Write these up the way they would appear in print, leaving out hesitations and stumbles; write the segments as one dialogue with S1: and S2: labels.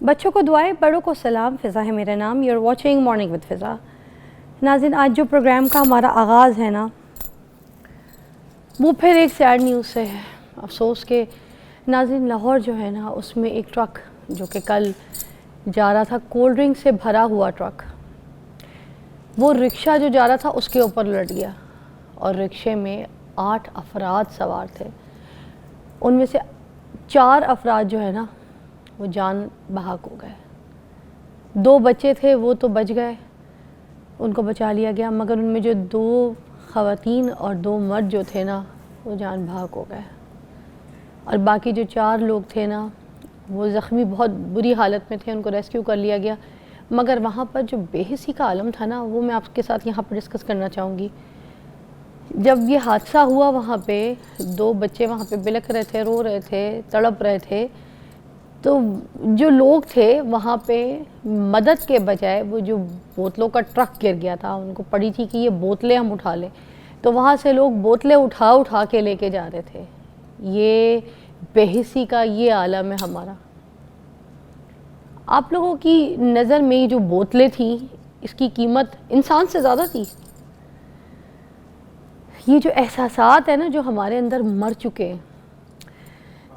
S1: بچوں کو دعائیں، بڑوں کو سلام. فضا ہے میرا نام. You are watching morning with Fiza. ناظرین، آج جو پروگرام کا ہمارا آغاز ہے نا، وہ پھر ایک سیڈ نیوز سے ہے. افسوس کہ ناظرین، لاہور جو ہے نا، اس میں ایک ٹرک جو کہ کل جا رہا تھا کولڈ ڈرنک سے بھرا ہوا ٹرک، وہ رکشہ جو جا رہا تھا اس کے اوپر لٹ گیا اور رکشے میں 8 افراد سوار تھے. ان میں سے 4 افراد جو ہے نا وہ جان بحق ہو گئے. 2 بچے تھے وہ تو بچ گئے، ان کو بچا لیا گیا، مگر ان میں جو 2 خواتین اور 2 مرد جو تھے نا وہ جان بحق ہو گئے. اور باقی جو 4 لوگ تھے نا وہ زخمی بہت بری حالت میں تھے. ان کو ریسکیو کر لیا گیا، مگر وہاں پر جو بے حسی کا عالم تھا نا، وہ میں آپ کے ساتھ یہاں پر ڈسکس کرنا چاہوں گی. جب یہ حادثہ ہوا وہاں پہ 2 بچے وہاں پہ بلک رہے تھے، رو رہے تھے، تڑپ رہے تھے، تو جو لوگ تھے وہاں پہ مدد کے بجائے وہ جو بوتلوں کا ٹرک گر گیا تھا، ان کو پڑی تھی کہ یہ بوتلیں ہم اٹھا لیں، تو وہاں سے لوگ بوتلیں اٹھا کے لے کے جا رہے تھے. یہ بے حسی کا یہ عالم ہے ہمارا. آپ لوگوں کی نظر میں یہ جو بوتلیں تھیں، اس کی قیمت انسان سے زیادہ تھی. یہ جو احساسات ہیں نا جو ہمارے اندر مر چکے ہیں،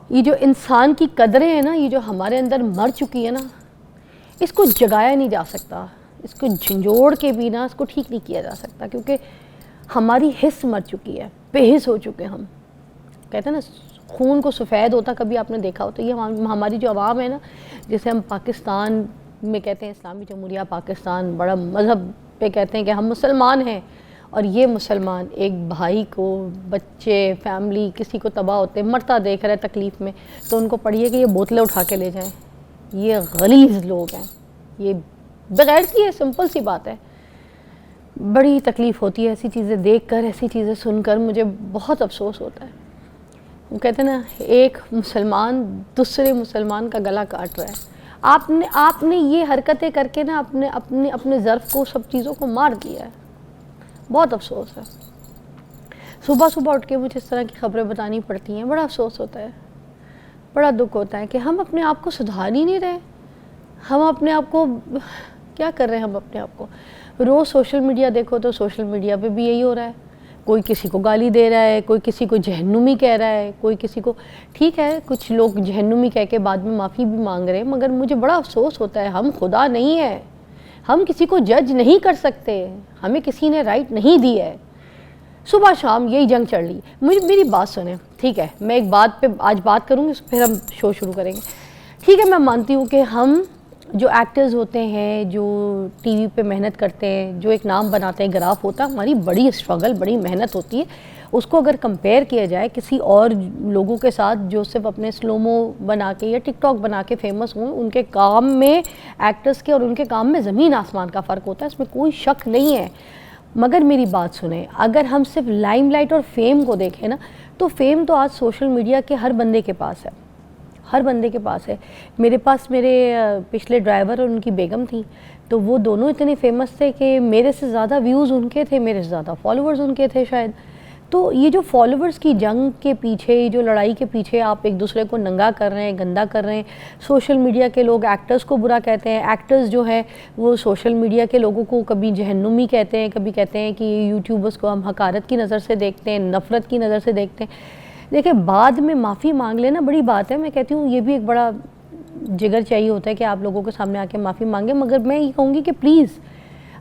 S1: یہ جو انسان کی قدریں ہیں نا، یہ جو ہمارے اندر مر چکی ہے نا، اس کو جگایا نہیں جا سکتا. اس کو جھنجھوڑ کے بھی نا اس کو ٹھیک نہیں کیا جا سکتا، کیونکہ ہماری حس مر چکی ہے، بے حس ہو چکے ہم. کہتے ہیں نا خون کو سفید ہوتا، کبھی آپ نے دیکھا ہو؟ تو یہ ہماری جو عوام ہے نا، جسے ہم پاکستان میں کہتے ہیں اسلامی جمہوریہ پاکستان، بڑا مذہب پہ کہتے ہیں کہ ہم مسلمان ہیں، اور یہ مسلمان ایک بھائی کو، بچے، فیملی، کسی کو تباہ ہوتے مرتا دیکھ رہے تکلیف میں، تو ان کو پڑھیے کہ یہ بوتلیں اٹھا کے لے جائیں. یہ غلیظ لوگ ہیں، یہ بغیرتی ہے. سمپل سی بات ہے. بڑی تکلیف ہوتی ہے ایسی چیزیں دیکھ کر، ایسی چیزیں سن کر. مجھے بہت افسوس ہوتا ہے. وہ کہتے ہیں نا ایک مسلمان دوسرے مسلمان کا گلا کاٹ رہا ہے. آپ نے یہ حرکتیں کر کے نا اپنے ظرف کو، سب چیزوں کو مار دیا ہے. بہت افسوس ہے. صبح اٹھ کے مجھے اس طرح کی خبریں بتانی پڑتی ہیں. بڑا افسوس ہوتا ہے، بڑا دکھ ہوتا ہے کہ ہم اپنے آپ کو سدھار ہی نہیں رہے. ہم اپنے آپ کو کیا کر رہے ہیں؟ ہم اپنے آپ کو روز سوشل میڈیا دیکھو تو سوشل میڈیا پہ بھی یہی ہو رہا ہے. کوئی کسی کو گالی دے رہا ہے، کوئی کسی کو جہنمی کہہ رہا ہے، کوئی کسی کو، ٹھیک ہے کچھ لوگ جہنمی کہہ کے بعد میں معافی بھی مانگ رہے ہیں، مگر مجھے بڑا افسوس ہوتا ہے. ہم خدا نہیں ہے، ہم کسی کو جج نہیں کر سکتے، ہمیں کسی نے رائٹ نہیں دی ہے. صبح شام یہی جنگ چڑھ لی. میری بات سنیں، ٹھیک ہے؟ میں ایک بات پہ آج بات کروں گی، پھر ہم شو شروع کریں گے. ٹھیک ہے، میں مانتی ہوں کہ ہم جو ایکٹرز ہوتے ہیں، جو ٹی وی پہ محنت کرتے ہیں، جو ایک نام بناتے ہیں، گراف ہوتا ہے، ہماری بڑی اسٹرگل، بڑی محنت ہوتی ہے. اس کو اگر کمپیئر کیا جائے کسی اور لوگوں کے ساتھ جو صرف اپنے سلومو بنا کے یا ٹک ٹاک بنا کے فیمس ہوں، ان کے کام میں، ایکٹرز کے اور ان کے کام میں زمین آسمان کا فرق ہوتا ہے، اس میں کوئی شک نہیں ہے. مگر میری بات سنیں، اگر ہم صرف لائم لائٹ اور فیم کو دیکھیں نا، تو فیم تو آج سوشل میڈیا کے ہر بندے کے پاس ہے، ہر بندے کے پاس ہے. میرے پاس میرے پچھلے ڈرائیور اور ان کی بیگم تھیں، تو وہ دونوں اتنے فیمس تھے کہ میرے سے زیادہ ویوز ان کے تھے، میرے سے زیادہ فالوورز ان کے تھے شاید. تو یہ جو فالوورز کی جنگ کے پیچھے، یہ جو لڑائی کے پیچھے آپ ایک دوسرے کو ننگا کر رہے ہیں، گندا کر رہے ہیں. سوشل میڈیا کے لوگ ایکٹرز کو برا کہتے ہیں، ایکٹرز جو ہیں وہ سوشل میڈیا کے لوگوں کو کبھی جہنمی کہتے ہیں، کبھی کہتے ہیں کہ یوٹیوبرز کو ہم حقارت کی نظر سے دیکھتے ہیں، نفرت کی نظر سے دیکھتے ہیں. دیکھیں، بعد میں معافی مانگ لینا بڑی بات ہے. میں کہتی ہوں یہ بھی ایک بڑا جگر چاہیے ہوتا ہے کہ آپ لوگوں کے سامنے آ کے معافی مانگیں. مگر میں یہ کہوں گی کہ پلیز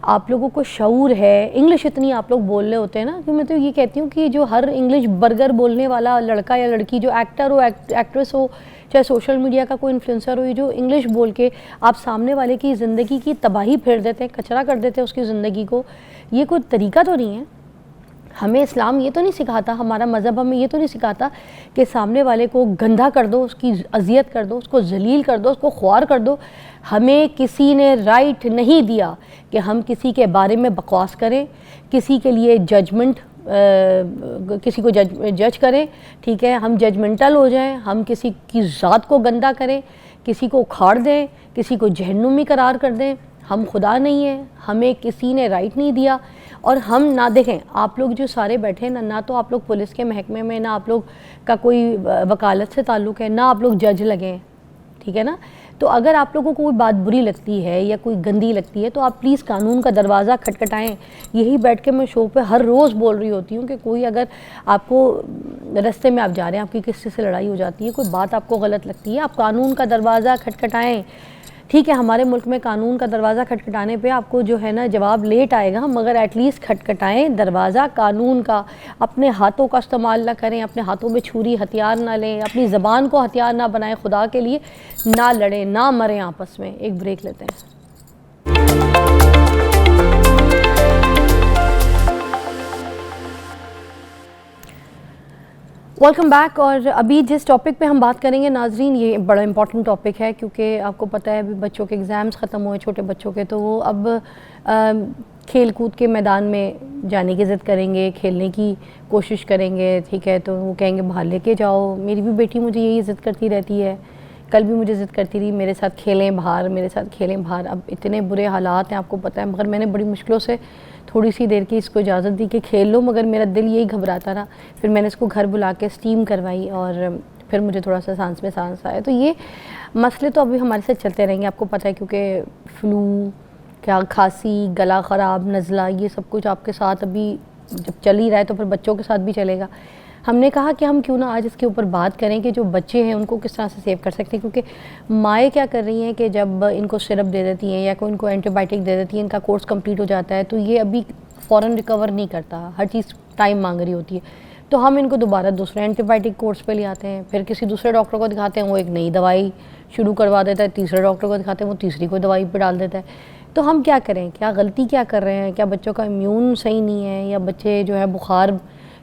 S1: آپ لوگوں کو شعور ہے. انگلش اتنی آپ لوگ بول رہے ہوتے ہیں نا، کہ میں تو یہ کہتی ہوں کہ جو ہر انگلش برگر بولنے والا لڑکا یا لڑکی، جو ایکٹر ہو، ایکٹریس ہو، چاہے سوشل میڈیا کا کوئی انفلوئنسر ہو، یہ جو انگلش بول کے آپ سامنے والے کی زندگی کی تباہی پھیر دیتے ہیں، کچرا کر دیتے ہیں اس کی زندگی کو، یہ کوئی طریقہ تو نہیں ہے. ہمیں اسلام یہ تو نہیں سکھاتا، ہمارا مذہب ہمیں یہ تو نہیں سکھاتا کہ سامنے والے کو گندھا کر دو، اس کی اذیت کر دو، اس کو ذلیل کر دو، اس کو خوار کر دو. ہمیں کسی نے رائٹ نہیں دیا کہ ہم کسی کے بارے میں بکواس کریں، کسی کے لیے ججمنٹ، کسی کو جج کریں. ٹھیک ہے، ہم ججمنٹل ہو جائیں، ہم کسی کی ذات کو گندہ کریں، کسی کو اکھاڑ دیں، کسی کو جہنمی قرار کر دیں. ہم خدا نہیں ہیں، ہمیں کسی نے رائٹ نہیں دیا. اور ہم نہ دیکھیں، آپ لوگ جو سارے بیٹھے ہیں نہ تو آپ لوگ پولیس کے محکمے میں، نہ آپ لوگ کا کوئی وکالت سے تعلق ہے، نہ آپ لوگ جج لگیں. ٹھیک ہے نا؟ تو اگر آپ لوگوں کو کوئی بات بری لگتی ہے یا کوئی گندی لگتی ہے تو آپ پلیز قانون کا دروازہ کھٹکھٹائیں. یہی بیٹھ کے میں شو پہ ہر روز بول رہی ہوتی ہوں کہ کوئی اگر آپ کو رستے میں آپ جا رہے ہیں, آپ کی کسی سے لڑائی ہو جاتی ہے, کوئی بات آپ کو غلط لگتی ہے, آپ قانون کا دروازہ کھٹکھٹائیں. ٹھیک ہے ہمارے ملک میں قانون کا دروازہ کھٹکھٹانے پہ آپ کو جو ہے نا جواب لیٹ آئے گا, مگر ایٹ لیسٹ کھٹکھٹائیں دروازہ قانون کا. اپنے ہاتھوں کا استعمال نہ کریں, اپنے ہاتھوں میں چھری ہتھیار نہ لیں, اپنی زبان کو ہتھیار نہ بنائیں, خدا کے لیے نہ لڑیں, نہ مریں آپس میں. ایک بریک لیتے ہیں. Welcome back. اور ابھی جس ٹاپک پہ ہم بات کریں گے ناظرین, یہ بڑا امپورٹنٹ ٹاپک ہے کیونکہ آپ کو پتہ ہے ابھی بچوں کے ایگزامز ختم ہوئے, چھوٹے بچوں کے, تو وہ اب کھیل کود کے میدان میں جانے کی ضد کریں گے, کھیلنے کی کوشش کریں گے. ٹھیک ہے, تو وہ کہیں گے باہر لے کے جاؤ. میری بھی بیٹی مجھے یہی ضد کرتی رہتی ہے, کل بھی مجھے ضد کرتی رہی میرے ساتھ کھیلیں باہر, میرے ساتھ کھیلیں باہر. اب اتنے برے حالات ہیں آپ کو پتہ ہے, مگر میں نے بڑی مشکلوں سے تھوڑی سی دیر کی اس کو اجازت دی کہ کھیل لو, مگر میرا دل یہی گھبراتا رہا. پھر میں نے اس کو گھر بلا کے اسٹیم کروائی اور پھر مجھے تھوڑا سا سانس میں سانس آیا. تو یہ مسئلے تو ابھی ہمارے ساتھ چلتے رہیں گے, آپ کو پتہ ہے, کیونکہ فلو, کیا کھانسی, گلا خراب, نزلہ, یہ سب کچھ آپ کے ساتھ ابھی جب چل ہی رہا ہے تو پھر بچوں کے ساتھ بھی چلے گا. ہم نے کہا کہ ہم کیوں نہ آج اس کے اوپر بات کریں کہ جو بچے ہیں ان کو کس طرح سے سیو کر سکتے ہیں, کیونکہ مائیں کیا کر رہی ہیں کہ جب ان کو سرپ دے دیتی ہیں یا کوئی ان کو اینٹی بائیوٹک دے دیتی ہیں, ان کا کورس کمپلیٹ ہو جاتا ہے تو یہ ابھی فوراً ریکور نہیں کرتا, ہر چیز ٹائم مانگ رہی ہوتی ہے. تو ہم ان کو دوبارہ دوسرے اینٹی بائیوٹک کورس پہ لے آتے ہیں, پھر کسی دوسرے ڈاکٹر کو دکھاتے ہیں, وہ ایک نئی دوائی شروع کروا دیتا ہے, تیسرے ڈاکٹر کو دکھاتے ہیں, وہ تیسری کوئی دوائی پہ ڈال دیتا ہے. تو ہم کیا کریں, کیا غلطی کیا کر رہے ہیں, کیا بچوں کا امیون صحیح نہیں ہے, یا بچے جو ہے بخار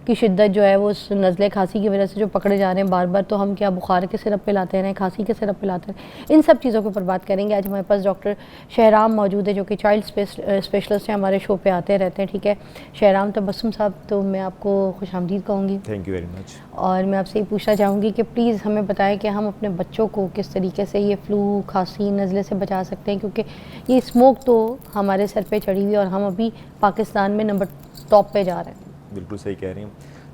S1: کی شدت جو ہے وہ اس نزلے کھانسی کی وجہ سے جو پکڑے جا رہے ہیں بار بار, تو ہم کیا بخار کے سرپ پہ لاتے رہیں, کھانسی کے سرپ پہ لاتے رہیں. ان سب چیزوں کے اوپر بات کریں گے. آج ہمارے پاس ڈاکٹر شہرام موجود ہے جو کہ چائلڈ اسپیشلسٹ ہیں, ہمارے شو پہ آتے رہتے ہیں. ٹھیک ہے شہرام تبسم صاحب, تو میں آپ کو خوش آمدید کہوں گی.
S2: Thank you very much.
S1: اور میں آپ سے یہ پوچھنا چاہوں گی کہ پلیز ہمیں بتائیں کہ ہم اپنے بچوں کو کس طریقے سے یہ فلو, کھانسی, نزلے سے بچا سکتے ہیں, کیونکہ یہ اسموک تو ہمارے سر پہ چڑھی ہوئی اور ہم ابھی پاکستان میں نمبر ٹاپ پہ جا رہے ہیں.
S2: بالکل صحیح کہہ رہی ہیں.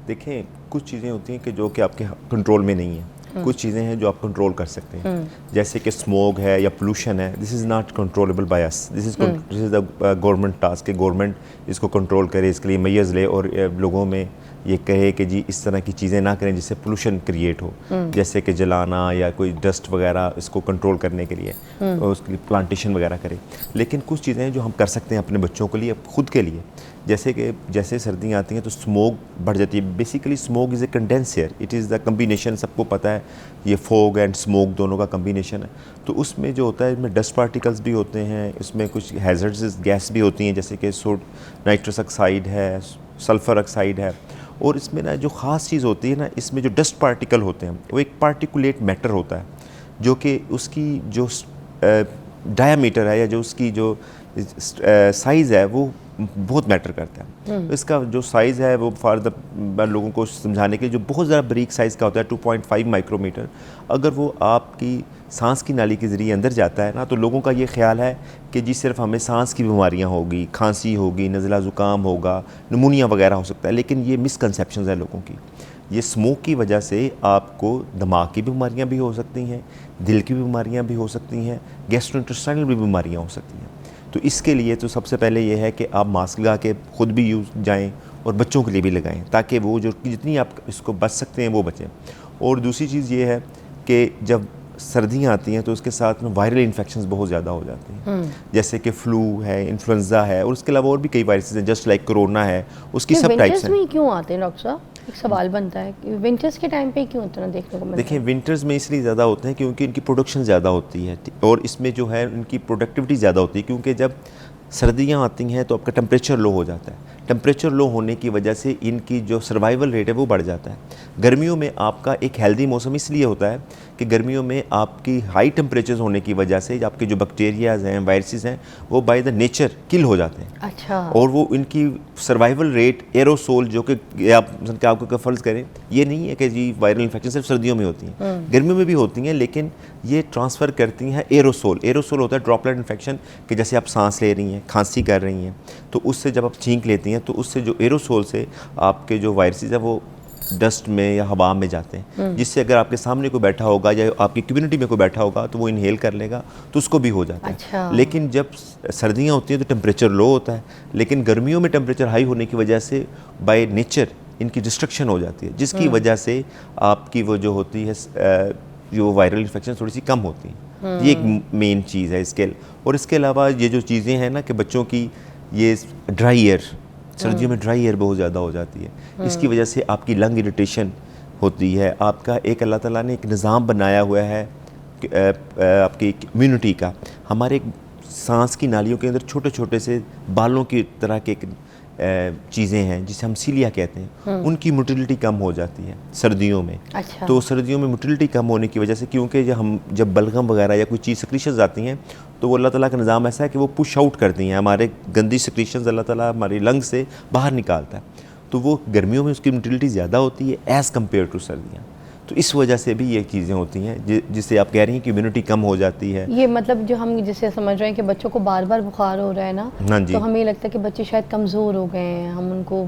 S2: دیکھیں کچھ چیزیں ہوتی ہیں کہ جو کہ آپ کے کنٹرول میں نہیں ہیں, کچھ چیزیں ہیں جو آپ کنٹرول کر سکتے ہیں, جیسے کہ اسموگ ہے یا پولوشن ہے. This is not controllable by us, this is the government task کہ گورنمنٹ اس کو کنٹرول کرے, اس کے لیے میئرز لے اور لوگوں میں یہ کہے کہ جی اس طرح کی چیزیں نہ کریں جس سے پولوشن کریٹ ہو, جیسے کہ جلانا یا کوئی ڈسٹ وغیرہ, اس کو کنٹرول کرنے کے لیے اس کے لیے پلانٹیشن وغیرہ کرے. لیکن کچھ چیزیں ہیں جو ہم کر سکتے ہیں اپنے بچوں کے لیے, خود کے لیے, جیسے کہ جیسے سردیاں آتی ہیں تو اسموگ بڑھ جاتی ہے. Basically smog is a condenser, it is the combination, سب کو پتہ ہے یہ فوگ اینڈ اسموگ دونوں کا کمبینیشن ہے. تو اس میں جو ہوتا ہے, اس میں ڈسٹ پارٹیکلز بھی ہوتے ہیں, اس میں کچھ ہیزرڈز گیس بھی ہوتی ہیں, جیسے کہ نائٹرس آکسائڈ ہے, سلفر آکسائڈ ہے. اور اس میں نا جو خاص چیز ہوتی ہے نا, اس میں جو ڈسٹ پارٹیکل ہوتے ہیں وہ ایک پارٹیکولیٹ میٹر ہوتا ہے جو کہ اس کی جو ڈایا میٹر ہے یا جو اس کی جو سائز ہے وہ بہت میٹر کرتا ہے. اس کا جو سائز ہے وہ فار دا لوگوں کو سمجھانے کے جو بہت زیادہ بریک سائز کا ہوتا ہے 2.5 مائکرو میٹر, اگر وہ آپ کی سانس کی نالی کے ذریعے اندر جاتا ہے نا, تو لوگوں کا یہ خیال ہے کہ جی صرف ہمیں سانس کی بیماریاں ہوگی, کھانسی ہوگی, نزلہ زکام ہوگا, نمونیا وغیرہ ہو سکتا ہے. لیکن یہ مسکنسیپشنز ہیں لوگوں کی. یہ اسموک کی وجہ سے آپ کو دماغ کی بیماریاں بھی ہو سکتی ہیں, دل کی بیماریاں بھی ہو سکتی ہیں, گیسٹرو انٹسٹائنل بھی بیماریاں ہو سکتی ہیں. تو اس کے لیے تو سب سے پہلے یہ ہے کہ آپ ماسک لگا کے خود بھی جائیں اور بچوں کے لیے بھی لگائیں, تاکہ وہ جو جتنی آپ اس کو بچ سکتے ہیں وہ بچیں. اور دوسری چیز یہ ہے کہ جب سردیاں آتی ہیں تو اس کے ساتھ میں وائرل انفیکشنز بہت زیادہ ہو جاتے ہیں, جیسے کہ فلو ہے, انفلوئنزا ہے, اور اس کے علاوہ اور بھی کئی وائرسز ہیں, جسٹ لائک کرونا ہے, اس کی سب ٹائپس ہیں.
S1: ونٹرز میں کیوں آتے ہیں ڈاکٹر صاحب؟ ایک سوال بنتا ہے کہ ونٹرز کے ٹائم پہ کیوں اتنا دیکھنے کو ملتا ہے؟
S2: دیکھیں ونٹرز میں اس لیے زیادہ ہوتے ہیں کیونکہ ان کی پروڈکشن زیادہ ہوتی ہے, اور اس میں جو ہے ان کی پروڈکٹیوٹی زیادہ ہوتی ہے, کیونکہ جب سردیاں آتی ہیں تو آپ کا ٹمپریچر لو ہو جاتا ہے. ٹمپریچر لو ہونے کی وجہ سے ان کی جو سروائیول ریٹ ہے وہ بڑھ جاتا ہے. گرمیوں میں آپ کا ایک ہیلدی موسم اس لیے ہوتا ہے کہ گرمیوں میں آپ کی ہائی ٹمپریچرز ہونے کی وجہ سے آپ کے جو بیکٹیریاز ہیں, وائرسز ہیں, وہ بائی دا نیچر کل ہو جاتے ہیں.
S1: اچھا.
S2: اور وہ ان کی سروائیول ریٹ ایروسول, جو کہ آپ کو فرض کریں یہ نہیں ہے کہ جی وائرل انفیکشن صرف سردیوں میں ہوتی ہیں, گرمیوں میں بھی ہوتی ہیں, لیکن یہ ٹرانسفر کرتی ہیں ایروسول. ایروسول ہوتا ہے ڈراپلیٹ انفیکشن, کہ جیسے آپ سانس لے رہی ہیں, کھانسی کر رہی ہیں, تو اس سے جب آپ چھینک لیتی ہیں تو اس سے جو ایروسول سے آپ کے جو وائرسز ہیں وہ ڈسٹ میں یا ہوا میں جاتے ہیں، جس سے اگر آپ کے سامنے کوئی بیٹھا ہوگا یا آپ کی کمیونٹی میں کوئی بیٹھا ہوگا تو وہ انہیل کر لے گا تو اس کو بھی ہو جاتا ہے۔ لیکن جب سردیاں ہوتی ہیں تو ٹیمپریچر لو ہوتا ہے، لیکن گرمیوں میں ٹیمپریچر ہائی ہونے کی وجہ سے بائی نیچر ان کی ڈسٹرکشن ہو جاتی ہے، جس کی وجہ سے آپ کی وہ جو ہوتی ہے جو وائرل انفیکشن تھوڑی سی کم ہوتی ہیں۔ یہ ایک مین چیز ہے اس کے، اور اس کے علاوہ یہ جو چیزیں ہیں نا کہ بچوں کی یہ ڈرائی ایئر، سردیوں میں ڈرائی ایئر بہت زیادہ ہو جاتی ہے، اس کی وجہ سے آپ کی لنگ اریٹیشن ہوتی ہے۔ آپ کا ایک اللہ تعالیٰ نے ایک نظام بنایا ہوا ہے آپ کی امیونٹی کا، ہمارے سانس کی نالیوں کے اندر چھوٹے چھوٹے سے بالوں کی طرح کے چیزیں ہیں جسے ہم سیلیا کہتے ہیں، ان کی موٹیلٹی کم ہو جاتی ہے سردیوں میں۔ تو سردیوں میں موٹیلٹی کم ہونے کی وجہ سے، کیونکہ جب بلغم وغیرہ یا کوئی چیز سیکریشنز آتی ہیں تو وہ اللہ تعالیٰ کا نظام ایسا ہے کہ وہ پش آؤٹ کرتی ہیں، ہمارے گندی سیکریشنز اللہ تعالیٰ ہماری لنگ سے باہر نکالتا ہے، تو وہ گرمیوں میں اس کی موٹیلٹی زیادہ ہوتی ہے ایز کمپیئر ٹو سردیاں، تو اس وجہ سے بھی یہ چیزیں ہوتی ہیں جس سے آپ کہہ رہی ہیں کہ امیونٹی کم ہو جاتی ہے۔
S1: یہ مطلب جو ہم جسے سمجھ رہے ہیں کہ بچوں کو بار بار بخار ہو رہا ہے نا، تو ہمیں یہ لگتا ہے کہ بچے شاید کمزور ہو گئے ہیں، ہم ان کو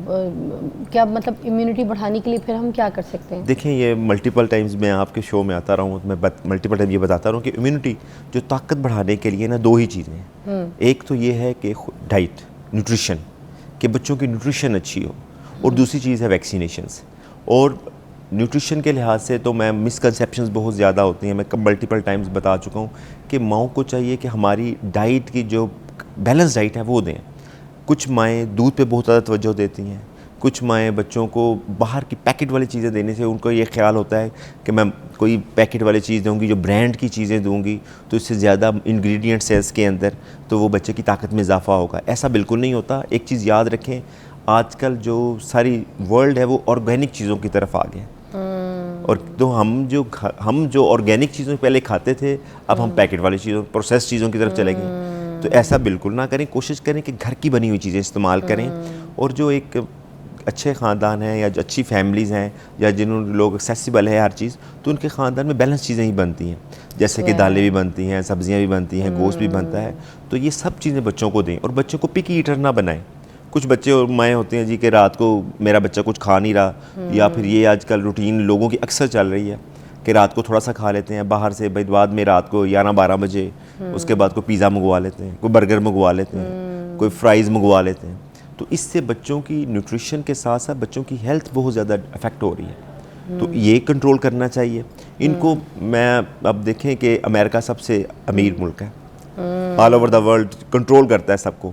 S1: کیا مطلب امیونٹی بڑھانے کے لیے پھر ہم کیا کر سکتے ہیں؟
S2: دیکھیں یہ ملٹیپل ٹائمز میں آپ کے شو میں آتا رہا ہوں، میں ملٹیپل ٹائم یہ بتاتا رہا ہوں کہ امیونٹی جو طاقت بڑھانے کے لیے نا دو ہی چیزیں ہیں، ایک تو یہ ہے کہ ڈائٹ، نیوٹریشن، کہ بچوں کی نیوٹریشن اچھی ہو، اور دوسری چیز ہے ویکسینیشنز۔ اور نیوٹریشن کے لحاظ سے تو میں مسکنسیپشنز بہت زیادہ ہوتی ہیں، میں ملٹیپل ٹائمز بتا چکا ہوں کہ ماؤں کو چاہیے کہ ہماری ڈائٹ کی جو بیلنس ڈائٹ ہے وہ دیں۔ کچھ مائیں دودھ پہ بہت زیادہ توجہ دیتی ہیں، کچھ مائیں بچوں کو باہر کی پیکٹ والی چیزیں دینے سے ان کو یہ خیال ہوتا ہے کہ میں کوئی پیکٹ والی چیز دوں گی، جو برانڈ کی چیزیں دوں گی تو اس سے زیادہ انگریڈینٹس ہے اس کے اندر تو وہ بچے کی طاقت میں اضافہ ہوگا۔ ایسا بالکل نہیں ہوتا۔ ایک چیز یاد رکھیں، آج کل جو ساری ورلڈ ہے وہ آرگینک چیزوں کی طرف آ گیا، اور تو ہم جو آرگینک چیزوں پہلے کھاتے تھے اب ہم پیکٹ والی چیزوں، پروسیس چیزوں کی طرف چلے گئے۔ تو ایسا بالکل نہ کریں، کوشش کریں کہ گھر کی بنی ہوئی چیزیں استعمال کریں، اور جو ایک اچھے خاندان ہیں یا جو اچھی فیملیز ہیں یا جنہوں لوگ ایکسیسیبل ہے ہر چیز، تو ان کے خاندان میں بیلنس چیزیں ہی بنتی ہیں، جیسے کہ دالیں بھی بنتی ہیں، سبزیاں بھی بنتی ہیں، گوشت بھی بنتا ہے، تو یہ سب چیزیں بچوں کو دیں، اور بچوں کو پکی ایٹر نہ بنائیں۔ کچھ بچے اور مائیں ہوتے ہیں جی کہ رات کو میرا بچہ کچھ کھا نہیں رہا، یا پھر یہ آج کل روٹین لوگوں کی اکثر چل رہی ہے کہ رات کو تھوڑا سا کھا لیتے ہیں باہر سے، بعد میں رات کو 11-12 بجے اس کے بعد کوئی پیزا منگوا لیتے ہیں، کوئی برگر منگوا لیتے ہیں، کوئی فرائز منگوا لیتے ہیں، تو اس سے بچوں کی نیوٹریشن کے ساتھ ساتھ بچوں کی ہیلتھ بہت زیادہ افیکٹ ہو رہی ہے، تو یہ کنٹرول کرنا چاہیے ان کو۔ میں اب دیکھیں کہ امریکہ سب سے امیر ملک ہے، all over the world control کرتا ہے سب کو،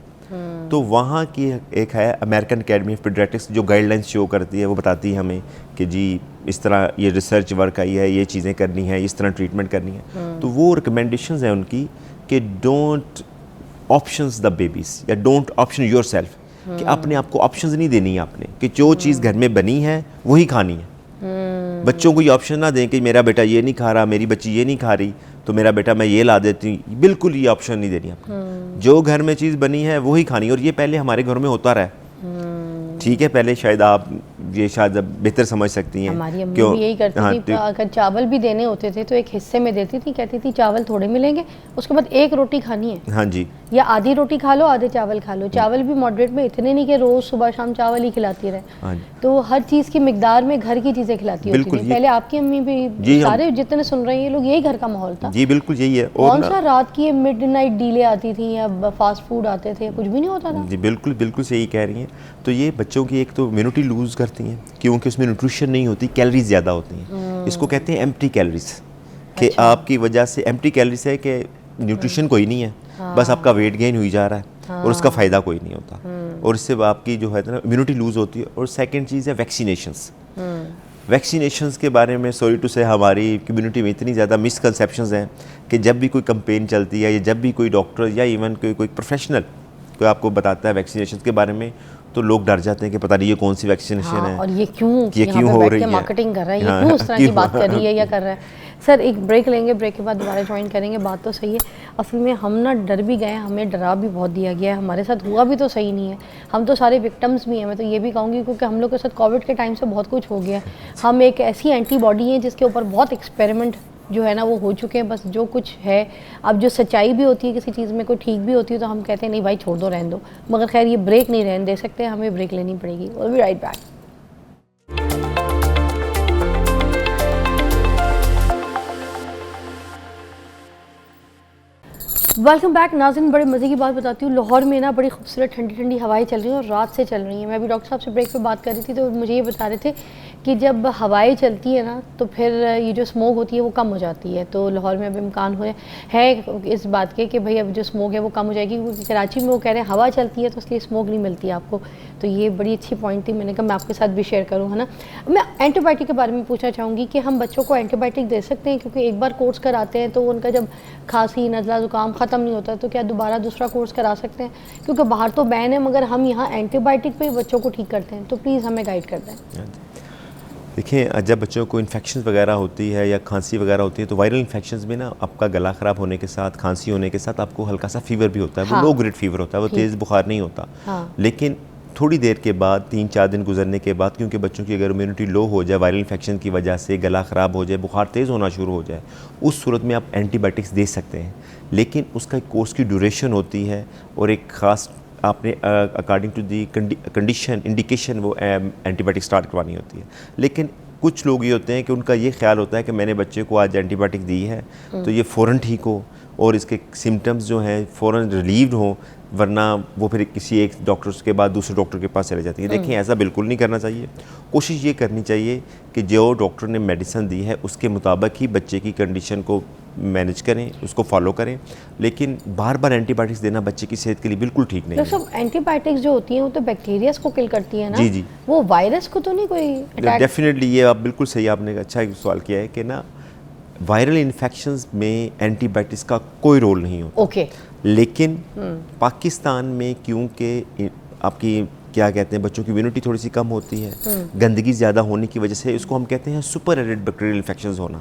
S2: تو وہاں کی ایک ہے امریکن اکیڈمی آف پیڈیاٹرکس جو گائیڈ لائنس شو کرتی ہے، وہ بتاتی ہے ہمیں کہ جی اس طرح یہ ریسرچ ورک آئی ہے، یہ چیزیں کرنی ہے، اس طرح ٹریٹمنٹ کرنی ہے، تو وہ ریکمنڈیشنز ہیں ان کی کہ ڈونٹ آپشنز دا بیبیز، یا ڈونٹ آپشن یور سیلف، کہ اپنے آپ کو آپشنز نہیں دینی ہے آپ نے، کہ جو چیز گھر میں بنی ہے وہی کھانی ہے۔ بچوں کو یہ آپشن نہ دیں کہ میرا بیٹا یہ نہیں کھا رہا، میری بچی یہ نہیں کھا رہی تو میرا بیٹا میں یہ لا دیتی ہوں، بالکل یہ آپشن نہیں دینی آپ نے، جو گھر میں چیز بنی ہے وہی کھانی ہے، اور یہ پہلے ہمارے گھروں میں ہوتا رہا ہے، ٹھیک ہے، پہلے شاید آپ یہ شاید بہتر سمجھ سکتی ہیں،
S1: ہماری امی بھی یہی کرتی تھی، اگر چاول بھی دینے ہوتے تھے تو ایک حصے میں دیتی تھی، کہتی تھی چاول تھوڑے ملیں گے، اس کے بعد ایک روٹی کھانی ہے،
S2: ہاں جی،
S1: یا آدھی روٹی کھا لو آدھے چاول کھا لو، چاول بھی ماڈریٹ میں، اتنے نہیں کہ روز صبح شام چاول ہی کھلاتی رہے، تو ہر چیز کی مقدار میں گھر کی چیزیں کھلاتی ہوتی تھیں۔ پہلے آپ کی امی بھی، سارے جتنے سن رہے ہیں یہ لوگ، یہی گھر کا ماحول تھا
S2: جی، بالکل یہی ہے۔
S1: کون سا رات کی مڈ نائٹ ڈیلے آتی تھیں یا فاسٹ فوڈ آتے تھے، کچھ بھی نہیں ہوتا تھا۔
S2: جی بالکل بالکل صحیح کہہ رہی ہیں۔ تو یہ بچوں کی ایک تو امیونٹی لوز کرتی ہیں کیونکہ اس میں نیوٹریشن نہیں ہوتی، کیلریز زیادہ ہوتی ہیں، اس کو کہتے ہیں ایمپٹی کیلریز، کہ آپ کی وجہ سے ایمپٹی کیلریز ہے کہ نیوٹریشن کوئی نہیں ہے، بس آپ کا ویٹ گین ہوئی جا رہا ہے اور اس کا فائدہ کوئی نہیں ہوتا، اور اس سے آپ کی جو ہے نا امیونٹی لوز ہوتی ہے۔ اور سیکنڈ چیز ہے ویکسینیشنز۔ ویکسینیشنز کے بارے میں سوری ٹو سے ہماری کمیونٹی میں اتنی زیادہ مسکنسیپشنز ہیں کہ جب بھی کوئی کمپین چلتی ہے یا جب بھی کوئی ڈاکٹر یا ایون کوئی پروفیشنل کوئی آپ کو بتاتا ہے ویکسینیشنز کے بارے میں تو لوگ ڈر جاتے ہیں کہ پتہ نہیں یہ کون سی ویکسینیشن ہے،
S1: اور یہ کیوں
S2: ہو رہی ہے،
S1: مارکیٹنگ کر رہا ہے، یہ کیوں اس طرح کی بات کر رہی ہے یا کر رہا ہے۔ سر ایک بریک لیں گے، بریک کے بعد دوبارہ جوائن کریں گے۔ بات تو صحیح ہے، اصل میں ہم نا ڈر بھی گئے، ہمیں ڈرا بھی بہت دیا گیا ہے، ہمارے ساتھ ہوا بھی تو صحیح نہیں ہے، ہم تو سارے وکٹمز بھی ہیں، میں تو یہ بھی کہوں گی کیونکہ ہم لوگ کے ساتھ کووڈ کے ٹائم سے بہت کچھ ہو گیا ہے، ہم ایک ایسی اینٹی باڈی ہیں جس کے اوپر بہت ایکسپیریمنٹ جو ہے نا وہ ہو چکے ہیں، بس جو کچھ ہے اب جو سچائی بھی ہوتی ہے کسی چیز میں، کوئی ٹھیک بھی ہوتی ہے تو ہم کہتے ہیں نہیں بھائی چھوڑ دو رہنے دو، مگر خیر یہ بریک نہیں رہنے دے سکتے، ہمیں بریک لینی پڑے گی۔ we'll be right back. Welcome back ناظرین. بڑے مزے کی بات بتاتی ہوں, لاہور میں نا بڑی خوبصورت ٹھنڈی ٹھنڈی ہوائیں چل رہی ہیں اور رات سے چل رہی ہیں. میں ابھی ڈاکٹر صاحب سے بریک پہ بات کر رہی تھی تو مجھے یہ بتا رہے تھے کہ جب ہوائیں چلتی ہیں نا تو پھر یہ جو اسموگ ہوتی ہے وہ کم ہو جاتی ہے. تو لاہور میں اب امکان ہے اس بات کے کہ بھئی اب جو اسموگ ہے وہ کم ہو جائے گی, کیونکہ کراچی میں وہ کہہ رہے ہیں ہوا چلتی ہے تو اس لیے اسموگ نہیں ملتی آپ کو. تو یہ بڑی اچھی پوائنٹ تھی, میں نے کہا میں آپ کے ساتھ بھی شیئر کروں, ہے نا. میں اینٹی بائیوٹک کے بارے میں پوچھنا چاہوں گی کہ ہم بچوں کو اینٹی بائیوٹک دے سکتے ہیں, کیونکہ ایک بار کورس کراتے ہیں تو ان کا جب کھانسی نزلہ زکام ختم نہیں ہوتا تو کیا دوبارہ دوسرا کورس کرا سکتے ہیں؟ کیونکہ باہر تو بین ہے مگر ہم یہاں اینٹی بائیوٹک پہ بچوں کو ٹھیک کرتے ہیں, تو پلیز ہمیں گائیڈ کر دیں.
S2: دیکھیں, جب بچوں کو انفیکشنز وغیرہ ہوتی ہے یا کھانسی وغیرہ ہوتی ہے تو وائرل انفیکشنز میں نا آپ کا گلا خراب ہونے کے ساتھ, کھانسی ہونے کے ساتھ آپ کو ہلکا سا فیور بھی ہوتا ہے. وہ لو گریڈ فیور ہوتا ہے, وہ تیز بخار نہیں ہوتا. لیکن تھوڑی دیر کے بعد 3-4 دن گزرنے کے بعد, کیونکہ بچوں کی اگر امیونٹی لو ہو جائے وائرل انفیکشن کی وجہ سے, گلا خراب ہو جائے, بخار تیز ہونا شروع ہو جائے, اس صورت میں آپ اینٹی بائیوٹکس دے سکتے ہیں. لیکن اس کا ایک کورس کی ڈیوریشن ہوتی ہے اور ایک خاص آپ نے according to the condition indication وہ اینٹی بائیوٹک اسٹارٹ کروانی ہوتی ہے. لیکن کچھ لوگ یہ ہوتے ہیں کہ ان کا یہ خیال ہوتا ہے کہ میں نے بچے کو آج اینٹی بائیوٹک دی ہے تو یہ فوراً ٹھیک ہو اور اس کے سمٹمز جو ہیں فوراً ریلیوڈ ہوں, ورنہ وہ پھر کسی ایک ڈاکٹر کے بعد دوسرے ڈاکٹر کے پاس چلے جاتی ہیں. دیکھیں, ایسا بالکل نہیں کرنا چاہیے. کوشش یہ کرنی چاہیے کہ جو ڈاکٹر نے میڈیسن دی ہے اس کے مطابق ہی بچے کی کنڈیشن کو مینیج کریں, اس کو فالو کریں. لیکن بار بار اینٹی بائیوٹکس دینا بچے کی صحت کے لیے بالکل ٹھیک نہیں ہے.
S1: سب اینٹی بائیوٹکس جو ہوتی ہیں وہ تو بیکٹیریاز کو کل کرتی ہیں نا.
S2: جی جی,
S1: وہ وائرس کو تو نہیں کوئی
S2: ڈیفینیٹلی. یہ آپ بالکل صحیح, آپ نے اچھا سوال کیا ہے کہ نا وائرل انفیکشنز میں اینٹی بائیوٹکس کا کوئی رول نہیں ہوتا.
S1: اوکے.
S2: لیکن پاکستان میں کیونکہ آپ کی کیا کہتے ہیں بچوں کی امیونٹی تھوڑی سی کم ہوتی ہے, گندگی زیادہ ہونے کی وجہ سے, اس کو ہم کہتے ہیں سپر ایڈڈ بیکٹیریل انفیکشنز ہونا.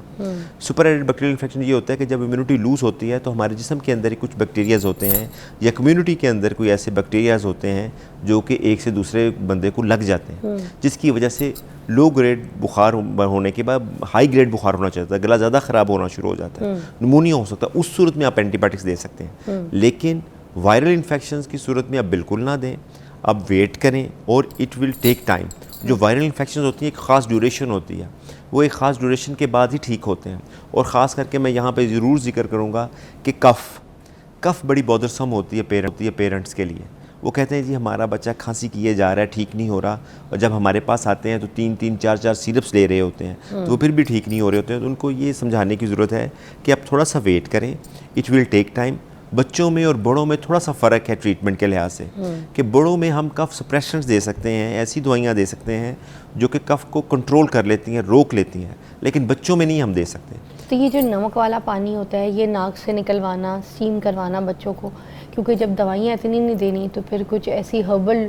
S2: سپر ایڈڈ بیکٹیریل انفیکشن یہ ہوتا ہے کہ جب امیونٹی لوز ہوتی ہے تو ہمارے جسم کے اندر کچھ بیکٹیریاز ہوتے ہیں یا کمیونٹی کے اندر کوئی ایسے بیکٹیریاز ہوتے ہیں جو کہ ایک سے دوسرے بندے کو لگ جاتے ہیں, جس کی وجہ سے لو گریڈ بخار ہونے کے بعد ہائی گریڈ بخار ہونا چاہتا ہے, گلا زیادہ خراب ہونا شروع ہو جاتا ہے, نمونیا ہو سکتا ہے. اس صورت میں آپ اینٹی بائیوٹکس دے سکتے ہیں. لیکن وائرل انفیکشنز کی صورت میں آپ بالکل نہ دیں, آپ ویٹ کریں اور اٹ ول ٹیک ٹائم. جو وائرل انفیکشنز ہوتی ہیں ایک خاص ڈیوریشن ہوتی ہے, وہ ایک خاص ڈیوریشن کے بعد ہی ٹھیک ہوتے ہیں. اور خاص کر کے میں یہاں پہ ضرور ذکر کروں گا کہ کف بڑی بودرسم ہوتی ہے پیرنٹس کے لیے. وہ کہتے ہیں جی ہمارا بچہ کھانسی کیے جا رہا ہے, ٹھیک نہیں ہو رہا, اور جب ہمارے پاس آتے ہیں تو 3 4 سیرپس لے رہے ہوتے ہیں تو وہ پھر بھی ٹھیک نہیں ہو رہے ہوتے ہیں. تو ان کو یہ سمجھانے کی ضرورت ہے کہ آپ تھوڑا سا ویٹ کریں, اٹ ول ٹیک ٹائم. بچوں میں اور بڑوں میں تھوڑا سا فرق ہے ٹریٹمنٹ کے لحاظ سے, کہ بڑوں میں ہم کف سپریشنز دے سکتے ہیں, ایسی دوائیاں دے سکتے ہیں جو کہ کف کو کنٹرول کر لیتی ہیں, روک لیتی ہیں, لیکن بچوں میں نہیں ہم دے سکتے.
S1: تو یہ جو نمک والا پانی ہوتا ہے یہ ناک سے نکلوانا, اسٹیم کروانا بچوں کو, کیونکہ جب دوائیاں اتنی نہیں دینی تو پھر کچھ ایسی ہربل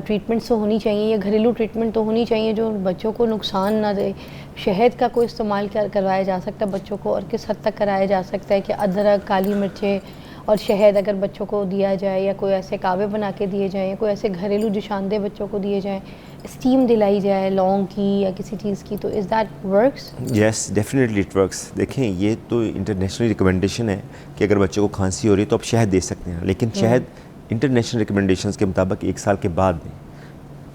S1: ٹریٹمنٹس تو ہونی چاہیے یا گھریلو ٹریٹمنٹ تو ہونی چاہیے جو بچوں کو نقصان نہ دے. شہد کا کوئی استعمال کروایا جا سکتا ہے بچوں کو, اور کس حد تک کرایا جا سکتا ہے کہ ادرک, کالی مرچیں اور شہد اگر بچوں کو دیا جائے, یا کوئی ایسے کعوے بنا کے دیے جائیں, یا کوئی ایسے گھریلو جوشاندے بچوں کو دیے جائیں, اسٹیم دلائی جائے لونگ کی یا کسی چیز کی, تو is that works?
S2: Yes definitely it works. دیکھیں, یہ تو انٹرنیشنل ریکمنڈیشن ہے کہ اگر بچے کو کھانسی ہو رہی ہے تو آپ شہد دے سکتے ہیں, لیکن شہد انٹرنیشنل ریکمنڈیشنز کے مطابق 1 سال کے بعد دیں,